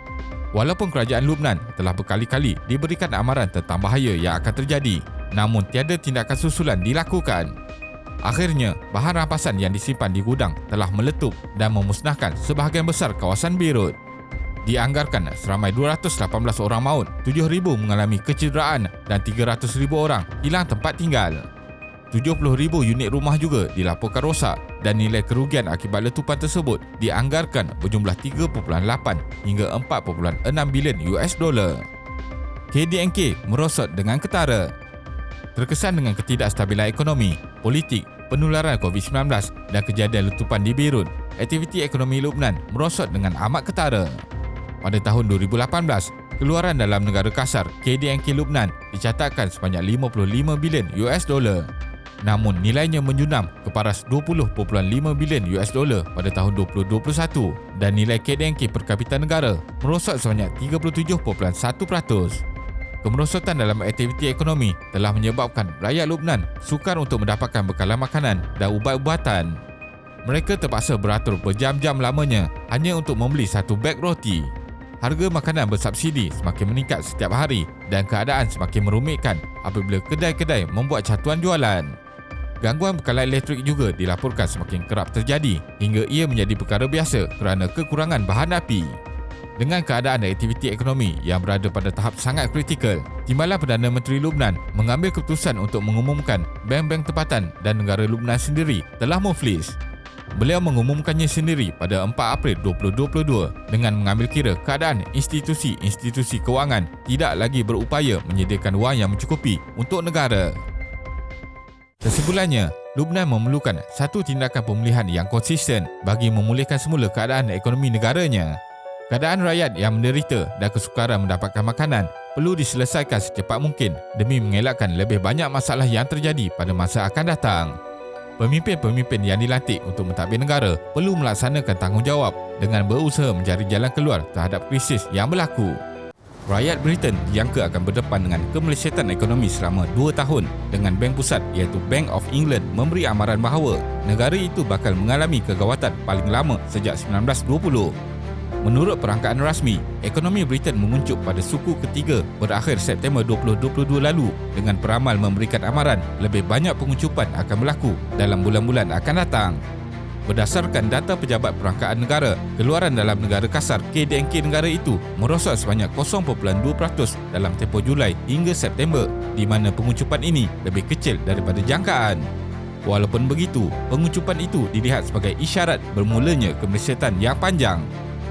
Walaupun kerajaan Lubnan telah berkali-kali diberikan amaran tentang bahaya yang akan terjadi, namun tiada tindakan susulan dilakukan. Akhirnya, bahan rampasan yang disimpan di gudang telah meletup dan memusnahkan sebahagian besar kawasan Beirut. Dianggarkan seramai 218 orang maut, 7,000 mengalami kecederaan dan 300,000 orang hilang tempat tinggal. 70,000 unit rumah juga dilaporkan rosak dan nilai kerugian akibat letupan tersebut dianggarkan berjumlah 3.8 hingga 4.6 bilion US dolar. KDNK merosot dengan ketara. Terkesan dengan ketidakstabilan ekonomi, politik, penularan COVID-19 dan kejadian letupan di Beirut, aktiviti ekonomi Lubnan merosot dengan amat ketara. Pada tahun 2018, keluaran dalam negara kasar KDNK Lubnan dicatatkan sebanyak 55 bilion US dolar. Namun nilainya menjunam ke paras 20.5 bilion US dolar pada tahun 2021 dan nilai KDNK per kapita negara merosot sebanyak 37.1%. Kemerosotan dalam aktiviti ekonomi telah menyebabkan rakyat Lubnan sukar untuk mendapatkan bekalan makanan dan ubat-ubatan. Mereka terpaksa beratur berjam-jam lamanya hanya untuk membeli satu beg roti. Harga makanan bersubsidi semakin meningkat setiap hari dan keadaan semakin merumitkan apabila kedai-kedai membuat catuan jualan. Gangguan bekalan elektrik juga dilaporkan semakin kerap terjadi hingga ia menjadi perkara biasa kerana kekurangan bahan api. Dengan keadaan aktiviti ekonomi yang berada pada tahap sangat kritikal, Timbalan Perdana Menteri Lubnan mengambil keputusan untuk mengumumkan bank-bank tempatan dan negara Lubnan sendiri telah muflis. Beliau mengumumkannya sendiri pada 4 April 2022 dengan mengambil kira keadaan institusi-institusi kewangan tidak lagi berupaya menyediakan wang yang mencukupi untuk negara. Kesimpulannya, Lubnan memerlukan satu tindakan pemulihan yang konsisten bagi memulihkan semula keadaan ekonomi negaranya. Keadaan rakyat yang menderita dan kesukaran mendapatkan makanan perlu diselesaikan secepat mungkin demi mengelakkan lebih banyak masalah yang terjadi pada masa akan datang. Pemimpin-pemimpin yang dilantik untuk mentadbir negara perlu melaksanakan tanggungjawab dengan berusaha mencari jalan keluar terhadap krisis yang berlaku. Rakyat Britain dijangka akan berdepan dengan kemelesatan ekonomi selama 2 tahun dengan Bank Pusat iaitu Bank of England memberi amaran bahawa negara itu bakal mengalami kegawatan paling lama sejak 1920. Menurut perangkaan rasmi, ekonomi Britain menguncup pada suku ketiga berakhir September 2022 lalu dengan peramal memberikan amaran lebih banyak penguncupan akan berlaku dalam bulan-bulan akan datang. Berdasarkan data Pejabat Perangkaan Negara, keluaran dalam negara kasar KDNK negara itu merosot sebanyak 0.2% dalam tempoh Julai hingga September di mana penguncupan ini lebih kecil daripada jangkaan. Walaupun begitu, penguncupan itu dilihat sebagai isyarat bermulanya kemelesatan yang panjang.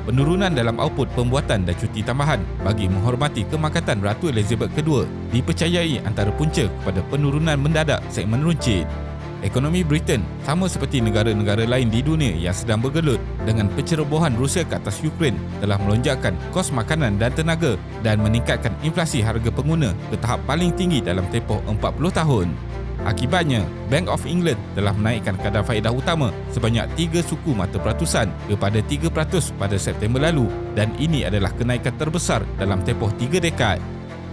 Penurunan dalam output pembuatan dan cuti tambahan bagi menghormati kemangkatan Ratu Elizabeth II dipercayai antara punca kepada penurunan mendadak segmen runcit. Ekonomi Britain sama seperti negara-negara lain di dunia yang sedang bergelut dengan pencerobohan Rusia ke atas Ukraine telah melonjakkan kos makanan dan tenaga dan meningkatkan inflasi harga pengguna ke tahap paling tinggi dalam tempoh 40 tahun. Akibatnya, Bank of England telah menaikkan kadar faedah utama sebanyak 3 suku mata peratusan kepada 3% pada September lalu dan ini adalah kenaikan terbesar dalam tempoh 3 dekad.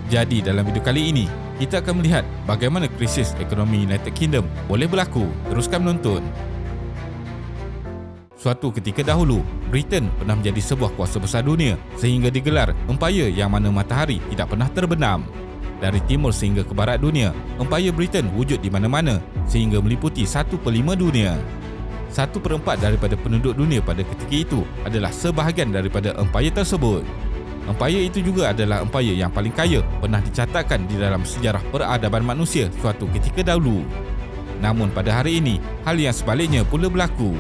Jadi dalam video kali ini, kita akan melihat bagaimana krisis ekonomi United Kingdom boleh berlaku. Teruskan menonton. Suatu ketika dahulu, Britain pernah menjadi sebuah kuasa besar dunia sehingga digelar empayar yang mana matahari tidak pernah terbenam. Dari timur sehingga ke barat dunia, empayar Britain wujud di mana-mana sehingga meliputi 1/5 dunia. 1/4 daripada penduduk dunia pada ketika itu adalah sebahagian daripada empayar tersebut. Empayar itu juga adalah empayar yang paling kaya pernah dicatatkan di dalam sejarah peradaban manusia suatu ketika dahulu. Namun pada hari ini, hal yang sebaliknya pula berlaku.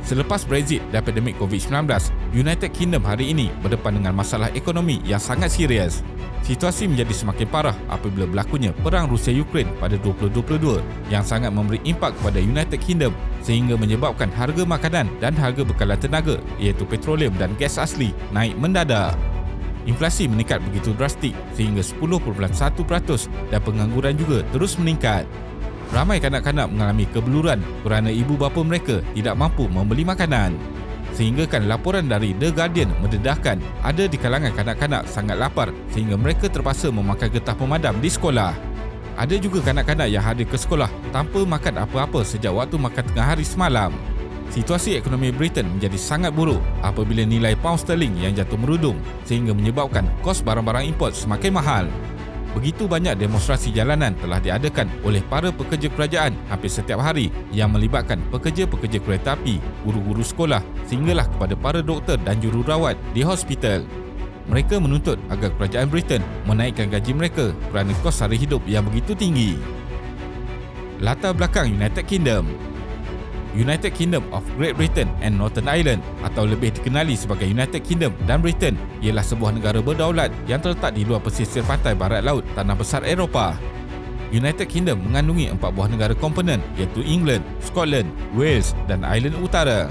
Selepas Brexit dan pandemik COVID-19, United Kingdom hari ini berdepan dengan masalah ekonomi yang sangat serius. Situasi menjadi semakin parah apabila berlakunya perang Rusia-Ukraine pada 2022 yang sangat memberi impak kepada United Kingdom sehingga menyebabkan harga makanan dan harga bekalan tenaga iaitu petroleum dan gas asli naik mendadak. Inflasi meningkat begitu drastik sehingga 10.1% dan pengangguran juga terus meningkat. Ramai kanak-kanak mengalami kebeluran kerana ibu bapa mereka tidak mampu membeli makanan. Sehinggakan laporan dari The Guardian mendedahkan ada di kalangan kanak-kanak sangat lapar sehingga mereka terpaksa memakai getah pemadam di sekolah. Ada juga kanak-kanak yang hadir ke sekolah tanpa makan apa-apa sejak waktu makan tengah hari semalam. Situasi ekonomi Britain menjadi sangat buruk apabila nilai pound sterling yang jatuh merudum sehingga menyebabkan kos barang-barang import semakin mahal. Begitu banyak demonstrasi jalanan telah diadakan oleh para pekerja kerajaan hampir setiap hari yang melibatkan pekerja-pekerja kereta api, guru-guru sekolah sehinggalah kepada para doktor dan jururawat di hospital. Mereka menuntut agar kerajaan Britain menaikkan gaji mereka kerana kos sara hidup yang begitu tinggi. Latar belakang United Kingdom. United Kingdom of Great Britain and Northern Ireland atau lebih dikenali sebagai United Kingdom dan Britain ialah sebuah negara berdaulat yang terletak di luar pesisir pantai barat laut tanah besar Eropah. United Kingdom mengandungi 4 buah negara komponen iaitu England, Scotland, Wales dan Ireland Utara.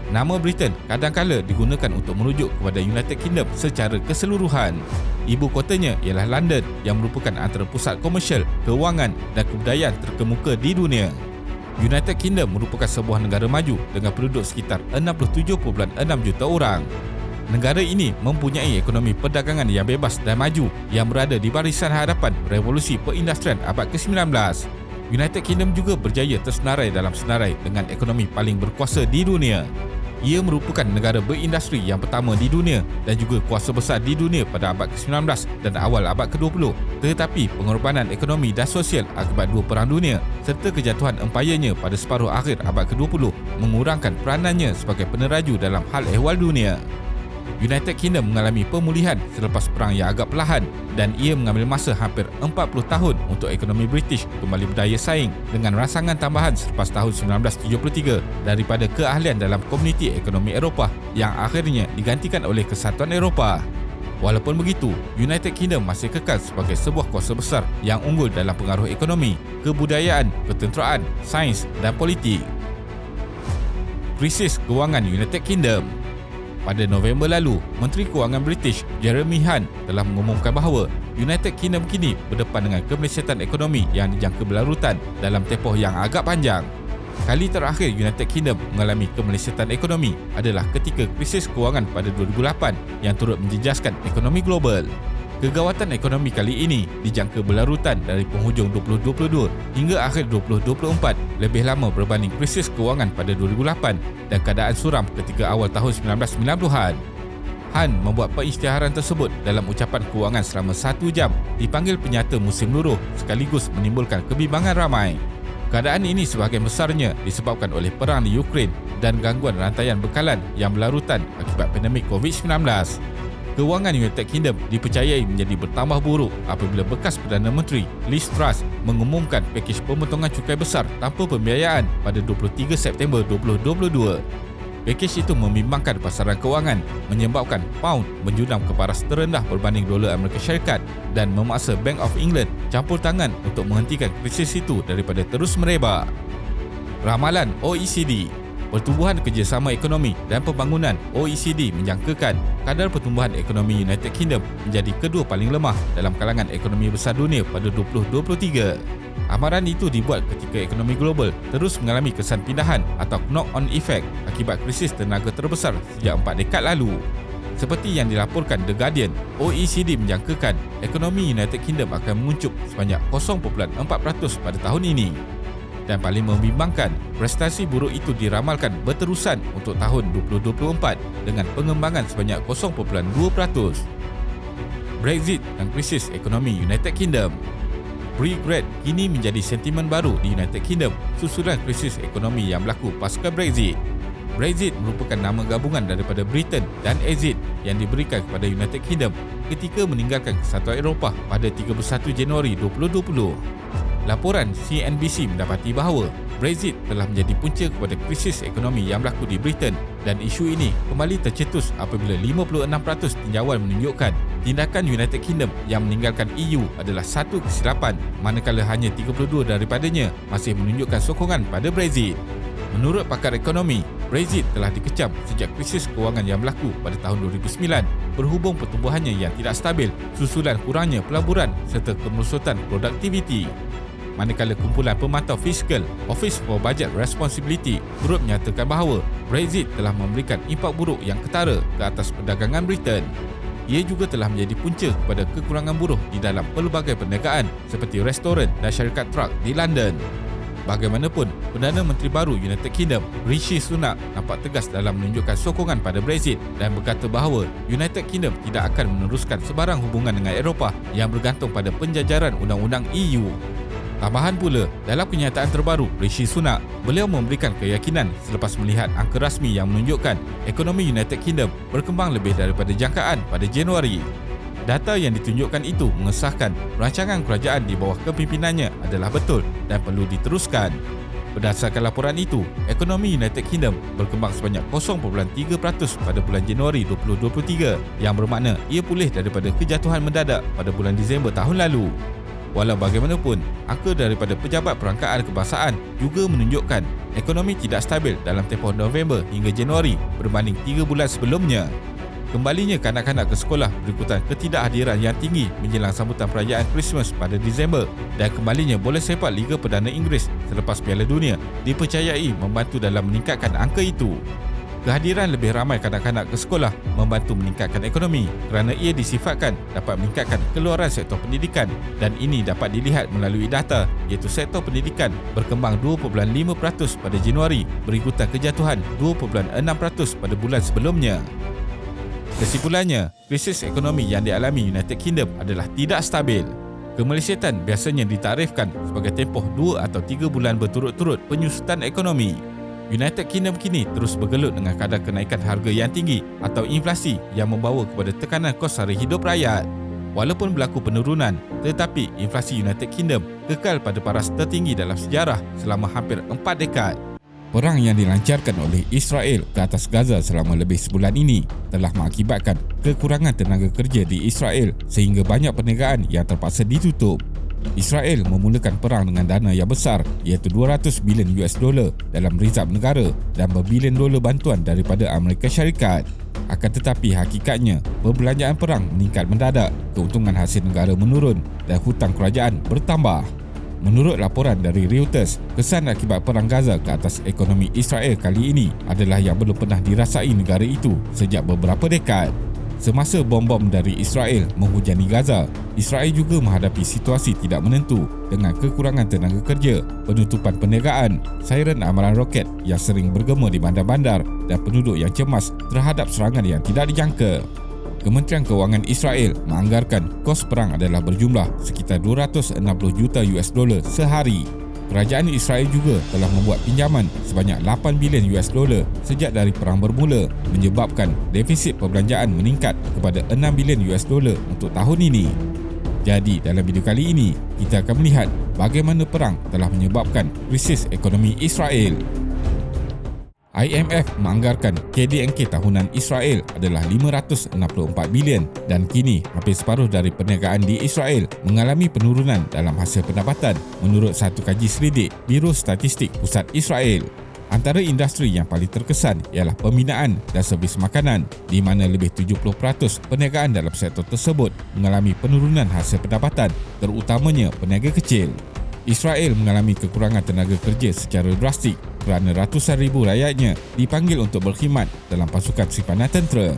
Nama Britain kadang-kala digunakan untuk merujuk kepada United Kingdom secara keseluruhan. Ibu kotanya ialah London yang merupakan antara pusat komersial, kewangan dan kebudayaan terkemuka di dunia. United Kingdom merupakan sebuah negara maju dengan penduduk sekitar 67.6 juta orang. Negara ini mempunyai ekonomi perdagangan yang bebas dan maju yang berada di barisan hadapan revolusi perindustrian abad ke-19. United Kingdom juga berjaya tersenarai dalam senarai dengan ekonomi paling berkuasa di dunia. Ia merupakan negara berindustri yang pertama di dunia dan juga kuasa besar di dunia pada abad ke-19 dan awal abad ke-20. Tetapi pengorbanan ekonomi dan sosial akibat dua perang dunia serta kejatuhan empayarnya pada separuh akhir abad ke-20 mengurangkan peranannya sebagai peneraju dalam hal ehwal dunia. United Kingdom mengalami pemulihan selepas perang yang agak perlahan dan ia mengambil masa hampir 40 tahun untuk ekonomi British kembali berdaya saing dengan rangsangan tambahan selepas tahun 1973 daripada keahlian dalam Komuniti Ekonomi Eropah yang akhirnya digantikan oleh Kesatuan Eropah. Walaupun begitu, United Kingdom masih kekal sebagai sebuah kuasa besar yang unggul dalam pengaruh ekonomi, kebudayaan, ketenteraan, sains dan politik. Krisis kewangan United Kingdom. Pada November lalu, Menteri Kewangan British Jeremy Hunt telah mengumumkan bahawa United Kingdom kini berdepan dengan kemelesetan ekonomi yang dijangka berlarutan dalam tempoh yang agak panjang. Kali terakhir United Kingdom mengalami kemelesetan ekonomi adalah ketika krisis kewangan pada 2008 yang turut menjejaskan ekonomi global. Kegawatan ekonomi kali ini dijangka berlarutan dari penghujung 2022 hingga akhir 2024, lebih lama berbanding krisis kewangan pada 2008 dan keadaan suram ketika awal tahun 1990-an. Han membuat pengisytiharan tersebut dalam ucapan kewangan selama 1 jam dipanggil penyata musim luruh sekaligus menimbulkan kebimbangan ramai. Keadaan ini sebahagian besarnya disebabkan oleh perang di Ukraine dan gangguan rantaian bekalan yang berlarutan akibat pandemik COVID-19. Kewangan United Kingdom dipercayai menjadi bertambah buruk apabila bekas Perdana Menteri Liz Truss mengumumkan pakej pemotongan cukai besar tanpa pembiayaan pada 23 September 2022. Pakej itu membimbangkan pasaran kewangan, menyebabkan pound menjunam ke paras terendah berbanding dolar Amerika Syarikat dan memaksa Bank of England campur tangan untuk menghentikan krisis itu daripada terus merebak. Ramalan OECD, Pertumbuhan Kerjasama Ekonomi dan Pembangunan OECD menjangkakan kadar pertumbuhan ekonomi United Kingdom menjadi kedua paling lemah dalam kalangan ekonomi besar dunia pada 2023. Amaran itu dibuat ketika ekonomi global terus mengalami kesan pindahan atau knock-on effect akibat krisis tenaga terbesar sejak 4 dekad lalu. Seperti yang dilaporkan The Guardian, OECD menjangkakan ekonomi United Kingdom akan menguncup sebanyak 0.4% pada tahun ini. Dan paling membimbangkan, prestasi buruk itu diramalkan berterusan untuk tahun 2024 dengan pengembangan sebanyak 0.2%. Brexit dan krisis ekonomi United Kingdom. Brexit kini menjadi sentimen baru di United Kingdom susulan krisis ekonomi yang berlaku pasca Brexit. Brexit merupakan nama gabungan daripada Britain dan Exit yang diberikan kepada United Kingdom ketika meninggalkan Kesatuan Eropah pada 31 Januari 2020. Laporan CNBC mendapati bahawa Brexit telah menjadi punca kepada krisis ekonomi yang berlaku di Britain dan isu ini kembali tercetus apabila 56% tinjauan menunjukkan tindakan United Kingdom yang meninggalkan EU adalah satu kesilapan, manakala hanya 32 daripadanya masih menunjukkan sokongan pada Brexit. Menurut pakar ekonomi, Brexit telah dikecam sejak krisis kewangan yang berlaku pada tahun 2009 berhubung pertumbuhannya yang tidak stabil susulan kurangnya pelaburan serta kemerosotan produktiviti. Manakala kumpulan pemantau fiskal Office for Budget Responsibility turut menyatakan bahawa Brexit telah memberikan impak buruk yang ketara ke atas perdagangan Britain. Ia juga telah menjadi punca kepada kekurangan buruh di dalam pelbagai perniagaan seperti restoran dan syarikat truk di London. Bagaimanapun, Perdana Menteri baru United Kingdom, Rishi Sunak, nampak tegas dalam menunjukkan sokongan pada Brexit dan berkata bahawa United Kingdom tidak akan meneruskan sebarang hubungan dengan Eropah yang bergantung pada penjajaran undang-undang EU. Tambahan pula, dalam kenyataan terbaru Rishi Sunak, beliau memberikan keyakinan selepas melihat angka rasmi yang menunjukkan ekonomi United Kingdom berkembang lebih daripada jangkaan pada Januari. Data yang ditunjukkan itu mengesahkan rancangan kerajaan di bawah kepimpinannya adalah betul dan perlu diteruskan. Berdasarkan laporan itu, ekonomi United Kingdom berkembang sebanyak 0.3% pada bulan Januari 2023 yang bermakna ia pulih daripada kejatuhan mendadak pada bulan Disember tahun lalu. Walau bagaimanapun, angka daripada Pejabat Perangkaan Kebangsaan juga menunjukkan ekonomi tidak stabil dalam tempoh November hingga Januari berbanding 3 bulan sebelumnya. Kembalinya kanak-kanak ke sekolah berikutan ketidakhadiran yang tinggi menjelang sambutan perayaan Christmas pada Disember dan kembalinya bola sepak Liga Perdana Inggeris selepas Piala Dunia dipercayai membantu dalam meningkatkan angka itu. Kehadiran lebih ramai kanak-kanak ke sekolah membantu meningkatkan ekonomi kerana ia disifatkan dapat meningkatkan keluaran sektor pendidikan dan ini dapat dilihat melalui data iaitu sektor pendidikan berkembang 2.5% pada Januari berikutan kejatuhan 2.6% pada bulan sebelumnya. Kesimpulannya, krisis ekonomi yang dialami United Kingdom adalah tidak stabil. Kemelesetan biasanya ditarifkan sebagai tempoh 2 atau 3 bulan berturut-turut penyusutan ekonomi. United Kingdom kini terus bergelut dengan kadar kenaikan harga yang tinggi atau inflasi yang membawa kepada tekanan kos sara hidup rakyat. Walaupun berlaku penurunan, tetapi inflasi United Kingdom kekal pada paras tertinggi dalam sejarah selama hampir 4 dekad. Perang yang dilancarkan oleh Israel ke atas Gaza selama lebih sebulan ini telah mengakibatkan kekurangan tenaga kerja di Israel sehingga banyak perniagaan yang terpaksa ditutup. Israel memulakan perang dengan dana yang besar iaitu $200 bilion dalam rizab negara dan berbilion dolar bantuan daripada Amerika Syarikat. Akan tetapi hakikatnya perbelanjaan perang meningkat mendadak, keuntungan hasil negara menurun dan hutang kerajaan bertambah. Menurut laporan dari Reuters, kesan akibat perang Gaza ke atas ekonomi Israel kali ini adalah yang belum pernah dirasai negara itu sejak beberapa dekad. Semasa bom-bom dari Israel menghujani Gaza, Israel juga menghadapi situasi tidak menentu dengan kekurangan tenaga kerja, penutupan perniagaan, siren amaran roket yang sering bergema di bandar-bandar dan penduduk yang cemas terhadap serangan yang tidak dijangka. Kementerian Kewangan Israel menganggarkan kos perang adalah berjumlah sekitar $260 juta sehari. Kerajaan Israel juga telah membuat pinjaman sebanyak $8 bilion sejak dari perang bermula, menyebabkan defisit perbelanjaan meningkat kepada $6 bilion untuk tahun ini. Jadi dalam video kali ini, kita akan melihat bagaimana perang telah menyebabkan krisis ekonomi Israel. IMF menganggarkan KDNK tahunan Israel adalah 564 bilion dan kini hampir separuh dari perniagaan di Israel mengalami penurunan dalam hasil pendapatan menurut satu kaji selidik Biro Statistik Pusat Israel. Antara industri yang paling terkesan ialah pembinaan dan servis makanan, di mana lebih 70% perniagaan dalam sektor tersebut mengalami penurunan hasil pendapatan, terutamanya peniaga kecil. Israel mengalami kekurangan tenaga kerja secara drastik kerana ratusan ribu rakyatnya dipanggil untuk berkhidmat dalam pasukan simpanan tentera.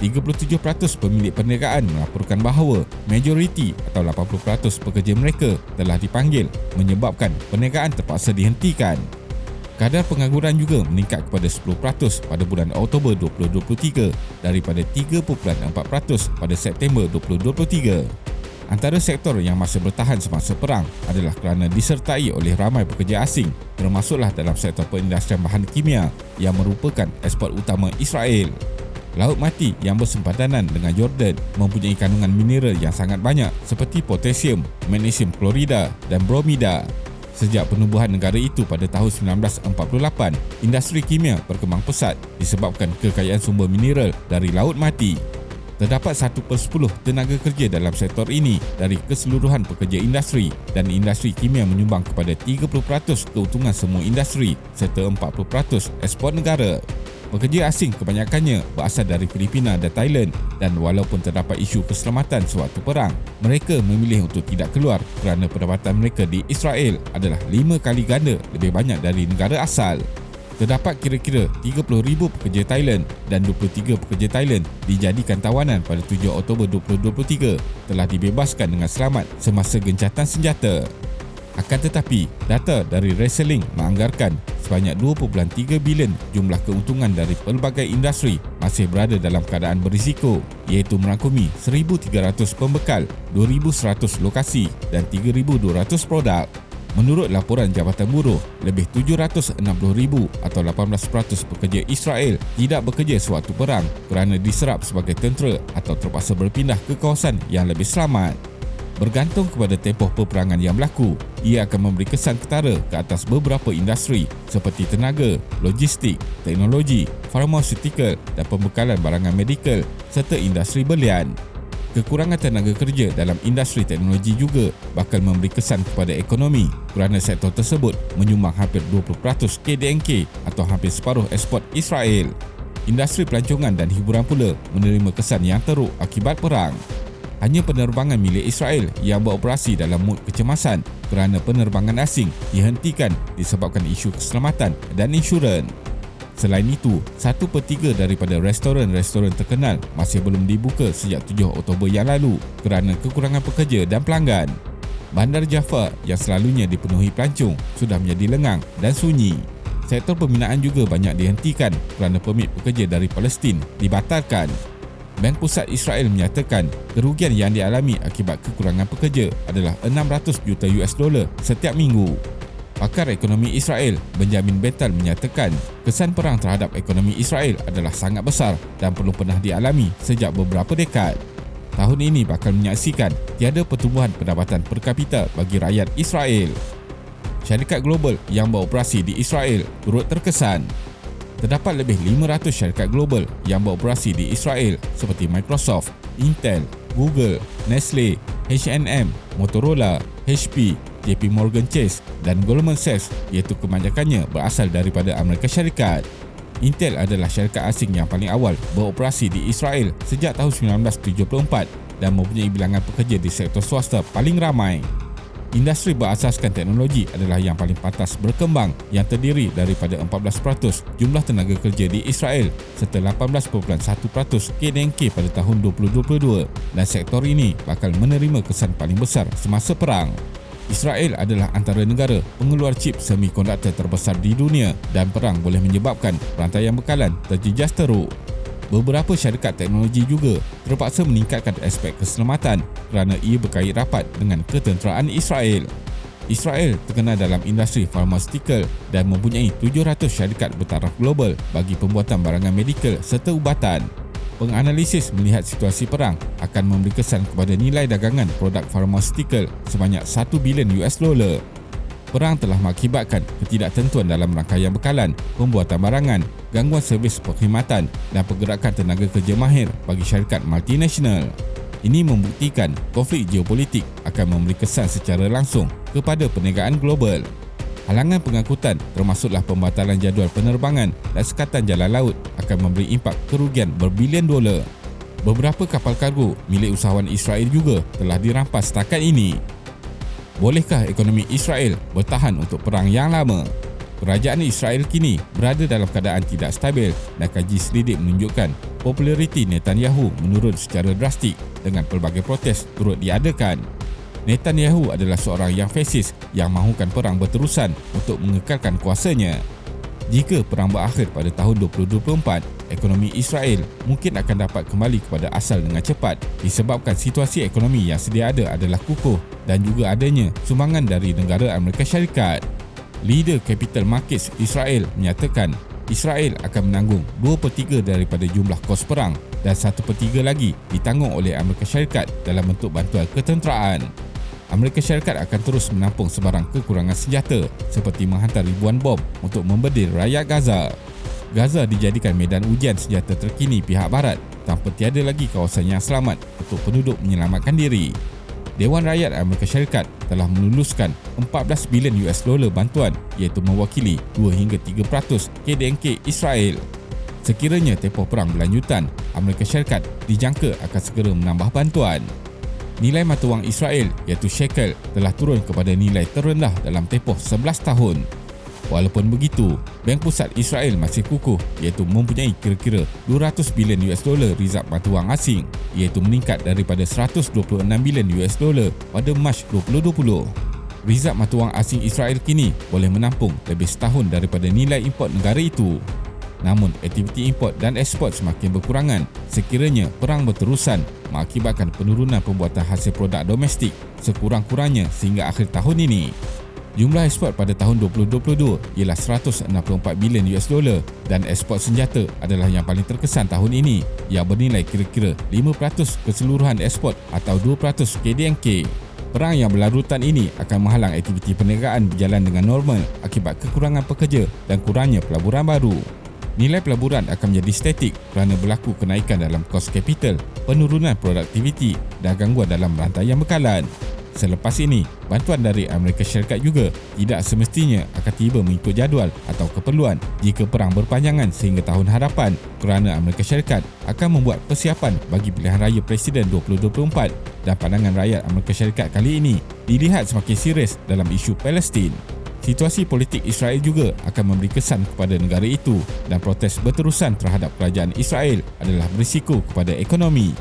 37% pemilik perniagaan melaporkan bahawa majoriti atau 80% pekerja mereka telah dipanggil menyebabkan perniagaan terpaksa dihentikan. Kadar pengangguran juga meningkat kepada 10% pada bulan Oktober 2023 daripada 3.4% pada September 2023. Antara sektor yang masih bertahan semasa perang adalah kerana disertai oleh ramai pekerja asing, termasuklah dalam sektor perindustrian bahan kimia yang merupakan ekspor utama Israel. Laut Mati yang bersempadanan dengan Jordan mempunyai kandungan mineral yang sangat banyak seperti potasium, magnesium klorida dan bromida. Sejak penubuhan negara itu pada tahun 1948, industri kimia berkembang pesat disebabkan kekayaan sumber mineral dari Laut Mati. Terdapat 1/10 tenaga kerja dalam sektor ini dari keseluruhan pekerja industri dan industri kimia menyumbang kepada 30% keuntungan semua industri serta 40% ekspor negara. Pekerja asing kebanyakannya berasal dari Filipina dan Thailand dan walaupun terdapat isu keselamatan sewaktu perang, mereka memilih untuk tidak keluar kerana pendapatan mereka di Israel adalah 5 kali ganda lebih banyak dari negara asal. Terdapat kira-kira 30,000 pekerja Thailand dan 23 pekerja Thailand dijadikan tawanan pada 7 Oktober 2023 telah dibebaskan dengan selamat semasa gencatan senjata. Akan tetapi, data dari Reseling menganggarkan sebanyak 2.3 bilion jumlah keuntungan dari pelbagai industri masih berada dalam keadaan berisiko, iaitu merangkumi 1,300 pembekal, 2,100 lokasi dan 3,200 produk. Menurut laporan Jabatan Buruh, lebih 760,000 atau 18% pekerja Israel tidak bekerja sewaktu perang kerana diserap sebagai tentera atau terpaksa berpindah ke kawasan yang lebih selamat. Bergantung kepada tempoh peperangan yang berlaku, ia akan memberi kesan ketara ke atas beberapa industri seperti tenaga, logistik, teknologi, farmaseutical dan pembekalan barangan medikal serta industri berlian. Kekurangan tenaga kerja dalam industri teknologi juga bakal memberi kesan kepada ekonomi kerana sektor tersebut menyumbang hampir 20% KDNK atau hampir separuh ekspor Israel. Industri pelancongan dan hiburan pula menerima kesan yang teruk akibat perang. Hanya penerbangan milik Israel yang beroperasi dalam mood kecemasan kerana penerbangan asing dihentikan disebabkan isu keselamatan dan insurans. Selain itu, 1/3 daripada restoran-restoran terkenal masih belum dibuka sejak 7 Oktober yang lalu kerana kekurangan pekerja dan pelanggan. Bandar Jaffa yang selalunya dipenuhi pelancong sudah menjadi lengang dan sunyi. Sektor pembinaan juga banyak dihentikan kerana permit pekerja dari Palestin dibatalkan. Bank Pusat Israel menyatakan kerugian yang dialami akibat kekurangan pekerja adalah 600 juta $US setiap minggu. Pakar ekonomi Israel Benjamin Betal menyatakan kesan perang terhadap ekonomi Israel adalah sangat besar dan belum pernah dialami sejak beberapa dekad. Tahun ini bakal menyaksikan tiada pertumbuhan pendapatan per kapita bagi rakyat Israel. Syarikat global yang beroperasi di Israel turut terkesan. Terdapat lebih 500 syarikat global yang beroperasi di Israel seperti Microsoft, Intel, Google, Nestle, H&M, Motorola, HP, JP Morgan Chase dan Goldman Sachs, iaitu kebanyakannya berasal daripada Amerika Syarikat. Intel adalah syarikat asing yang paling awal beroperasi di Israel sejak tahun 1974 dan mempunyai bilangan pekerja di sektor swasta paling ramai. Industri berasaskan teknologi adalah yang paling pantas berkembang yang terdiri daripada 14% jumlah tenaga kerja di Israel serta 18.1% KDNK pada tahun 2022 dan sektor ini bakal menerima kesan paling besar semasa perang. Israel adalah antara negara pengeluar chip semikonduktor terbesar di dunia dan perang boleh menyebabkan rantaian bekalan terjejas teruk. Beberapa syarikat teknologi juga terpaksa meningkatkan aspek keselamatan kerana ia berkait rapat dengan ketenteraan Israel. Israel terkenal dalam industri farmaseutical dan mempunyai 700 syarikat bertaraf global bagi pembuatan barangan medikal serta ubatan. Penganalisis melihat situasi perang akan memberi kesan kepada nilai dagangan produk farmaseutical sebanyak $1 bilion. Perang telah mengakibatkan ketidaktentuan dalam rangkaian bekalan, pembuatan barangan, gangguan servis perkhidmatan dan pergerakan tenaga kerja mahir bagi syarikat multinasional. Ini membuktikan konflik geopolitik akan memberi kesan secara langsung kepada perniagaan global. Halangan pengangkutan termasuklah pembatalan jadual penerbangan dan sekatan jalan laut akan memberi impak kerugian berbilion dolar. Beberapa kapal kargo milik usahawan Israel juga telah dirampas setakat ini. Bolehkah ekonomi Israel bertahan untuk perang yang lama? Kerajaan Israel kini berada dalam keadaan tidak stabil dan kaji selidik menunjukkan populariti Netanyahu menurun secara drastik dengan pelbagai protes turut diadakan. Netanyahu adalah seorang yang fasis yang mahukan perang berterusan untuk mengekalkan kuasanya. Jika perang berakhir pada tahun 2024, ekonomi Israel mungkin akan dapat kembali kepada asal dengan cepat disebabkan situasi ekonomi yang sedia ada adalah kukuh dan juga adanya sumbangan dari negara Amerika Syarikat. Leader Capital Markets Israel menyatakan Israel akan menanggung 2/3 daripada jumlah kos perang dan 1/3 lagi ditanggung oleh Amerika Syarikat dalam bentuk bantuan ketenteraan. Amerika Syarikat akan terus menampung sebarang kekurangan senjata seperti menghantar ribuan bom untuk membedil rakyat Gaza. Gaza dijadikan medan ujian senjata terkini pihak barat tanpa tiada lagi kawasan yang selamat untuk penduduk menyelamatkan diri. Dewan Rakyat Amerika Syarikat telah meluluskan 14 bilion US dolar bantuan iaitu mewakili 2 hingga 3% KDNK Israel. Sekiranya tempoh perang berlanjutan, Amerika Syarikat dijangka akan segera menambah bantuan. Nilai mata wang Israel iaitu shekel telah turun kepada nilai terendah dalam tempoh 11 tahun. Walaupun begitu, Bank Pusat Israel masih kukuh iaitu mempunyai kira-kira 200 bilion US dolar rizab mata wang asing iaitu meningkat daripada 126 bilion US dolar pada Mac 2020. Rizab mata wang asing Israel kini boleh menampung lebih setahun daripada nilai import negara itu. Namun, aktiviti import dan ekspor semakin berkurangan sekiranya perang berterusan mengakibatkan penurunan pembuatan hasil produk domestik sekurang-kurangnya sehingga akhir tahun ini. Jumlah ekspor pada tahun 2022 ialah 164 bilion US dolar dan ekspor senjata adalah yang paling terkesan tahun ini yang bernilai kira-kira 5% keseluruhan ekspor atau 2% KDNK. Perang yang berlarutan ini akan menghalang aktiviti perniagaan berjalan dengan normal akibat kekurangan pekerja dan kurangnya pelaburan baru. Nilai pelaburan akan menjadi statik kerana berlaku kenaikan dalam kos kapital, penurunan produktiviti dan gangguan dalam rantaian bekalan. Selepas ini, bantuan dari Amerika Syarikat juga tidak semestinya akan tiba mengikut jadual atau keperluan jika perang berpanjangan sehingga tahun hadapan kerana Amerika Syarikat akan membuat persiapan bagi pilihan raya Presiden 2024 dan pandangan rakyat Amerika Syarikat kali ini dilihat semakin serius dalam isu Palestin. Situasi politik Israel juga akan memberi kesan kepada negara itu dan protes berterusan terhadap kerajaan Israel adalah berisiko kepada ekonomi.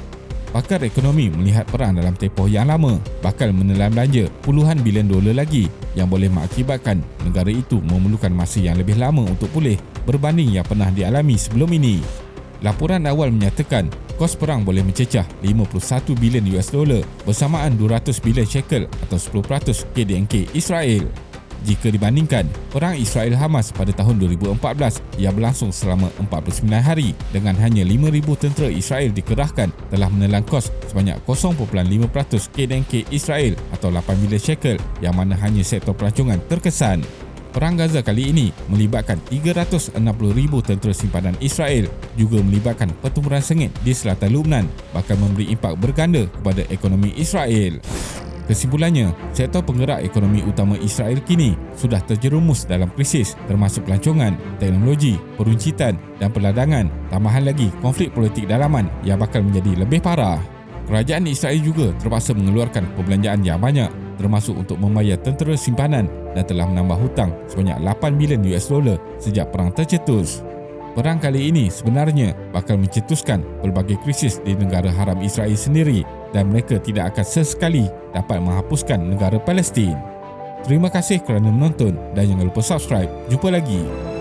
Pakar ekonomi melihat perang dalam tempoh yang lama bakal menelan belanja puluhan bilion dolar lagi yang boleh mengakibatkan negara itu memerlukan masa yang lebih lama untuk pulih berbanding yang pernah dialami sebelum ini. Laporan awal menyatakan kos perang boleh mencecah 51 bilion US dolar bersamaan 200 bilion shekel atau 10% KDNK Israel. Jika dibandingkan, perang Israel-Hamas pada tahun 2014 yang berlangsung selama 49 hari dengan hanya 5,000 tentera Israel dikerahkan telah menelan kos sebanyak 0.5% KDNK Israel atau 8 bilion shekel yang mana hanya sektor pelancongan terkesan. Perang Gaza kali ini melibatkan 360,000 tentera simpanan Israel juga melibatkan pertempuran sengit di selatan Lebanon bakal memberi impak berganda kepada ekonomi Israel. Kesimpulannya, sektor penggerak ekonomi utama Israel kini sudah terjerumus dalam krisis termasuk pelancongan, teknologi, peruncitan dan perladangan. Tambahan lagi konflik politik dalaman yang bakal menjadi lebih parah. Kerajaan Israel juga terpaksa mengeluarkan perbelanjaan yang banyak termasuk untuk membayar tentera simpanan dan telah menambah hutang sebanyak 8 bilion US dolar sejak perang tercetus. Perang kali ini sebenarnya bakal mencetuskan pelbagai krisis di negara haram Israel sendiri dan mereka tidak akan sesekali dapat menghapuskan negara Palestin. Terima kasih kerana menonton dan jangan lupa subscribe. Jumpa lagi.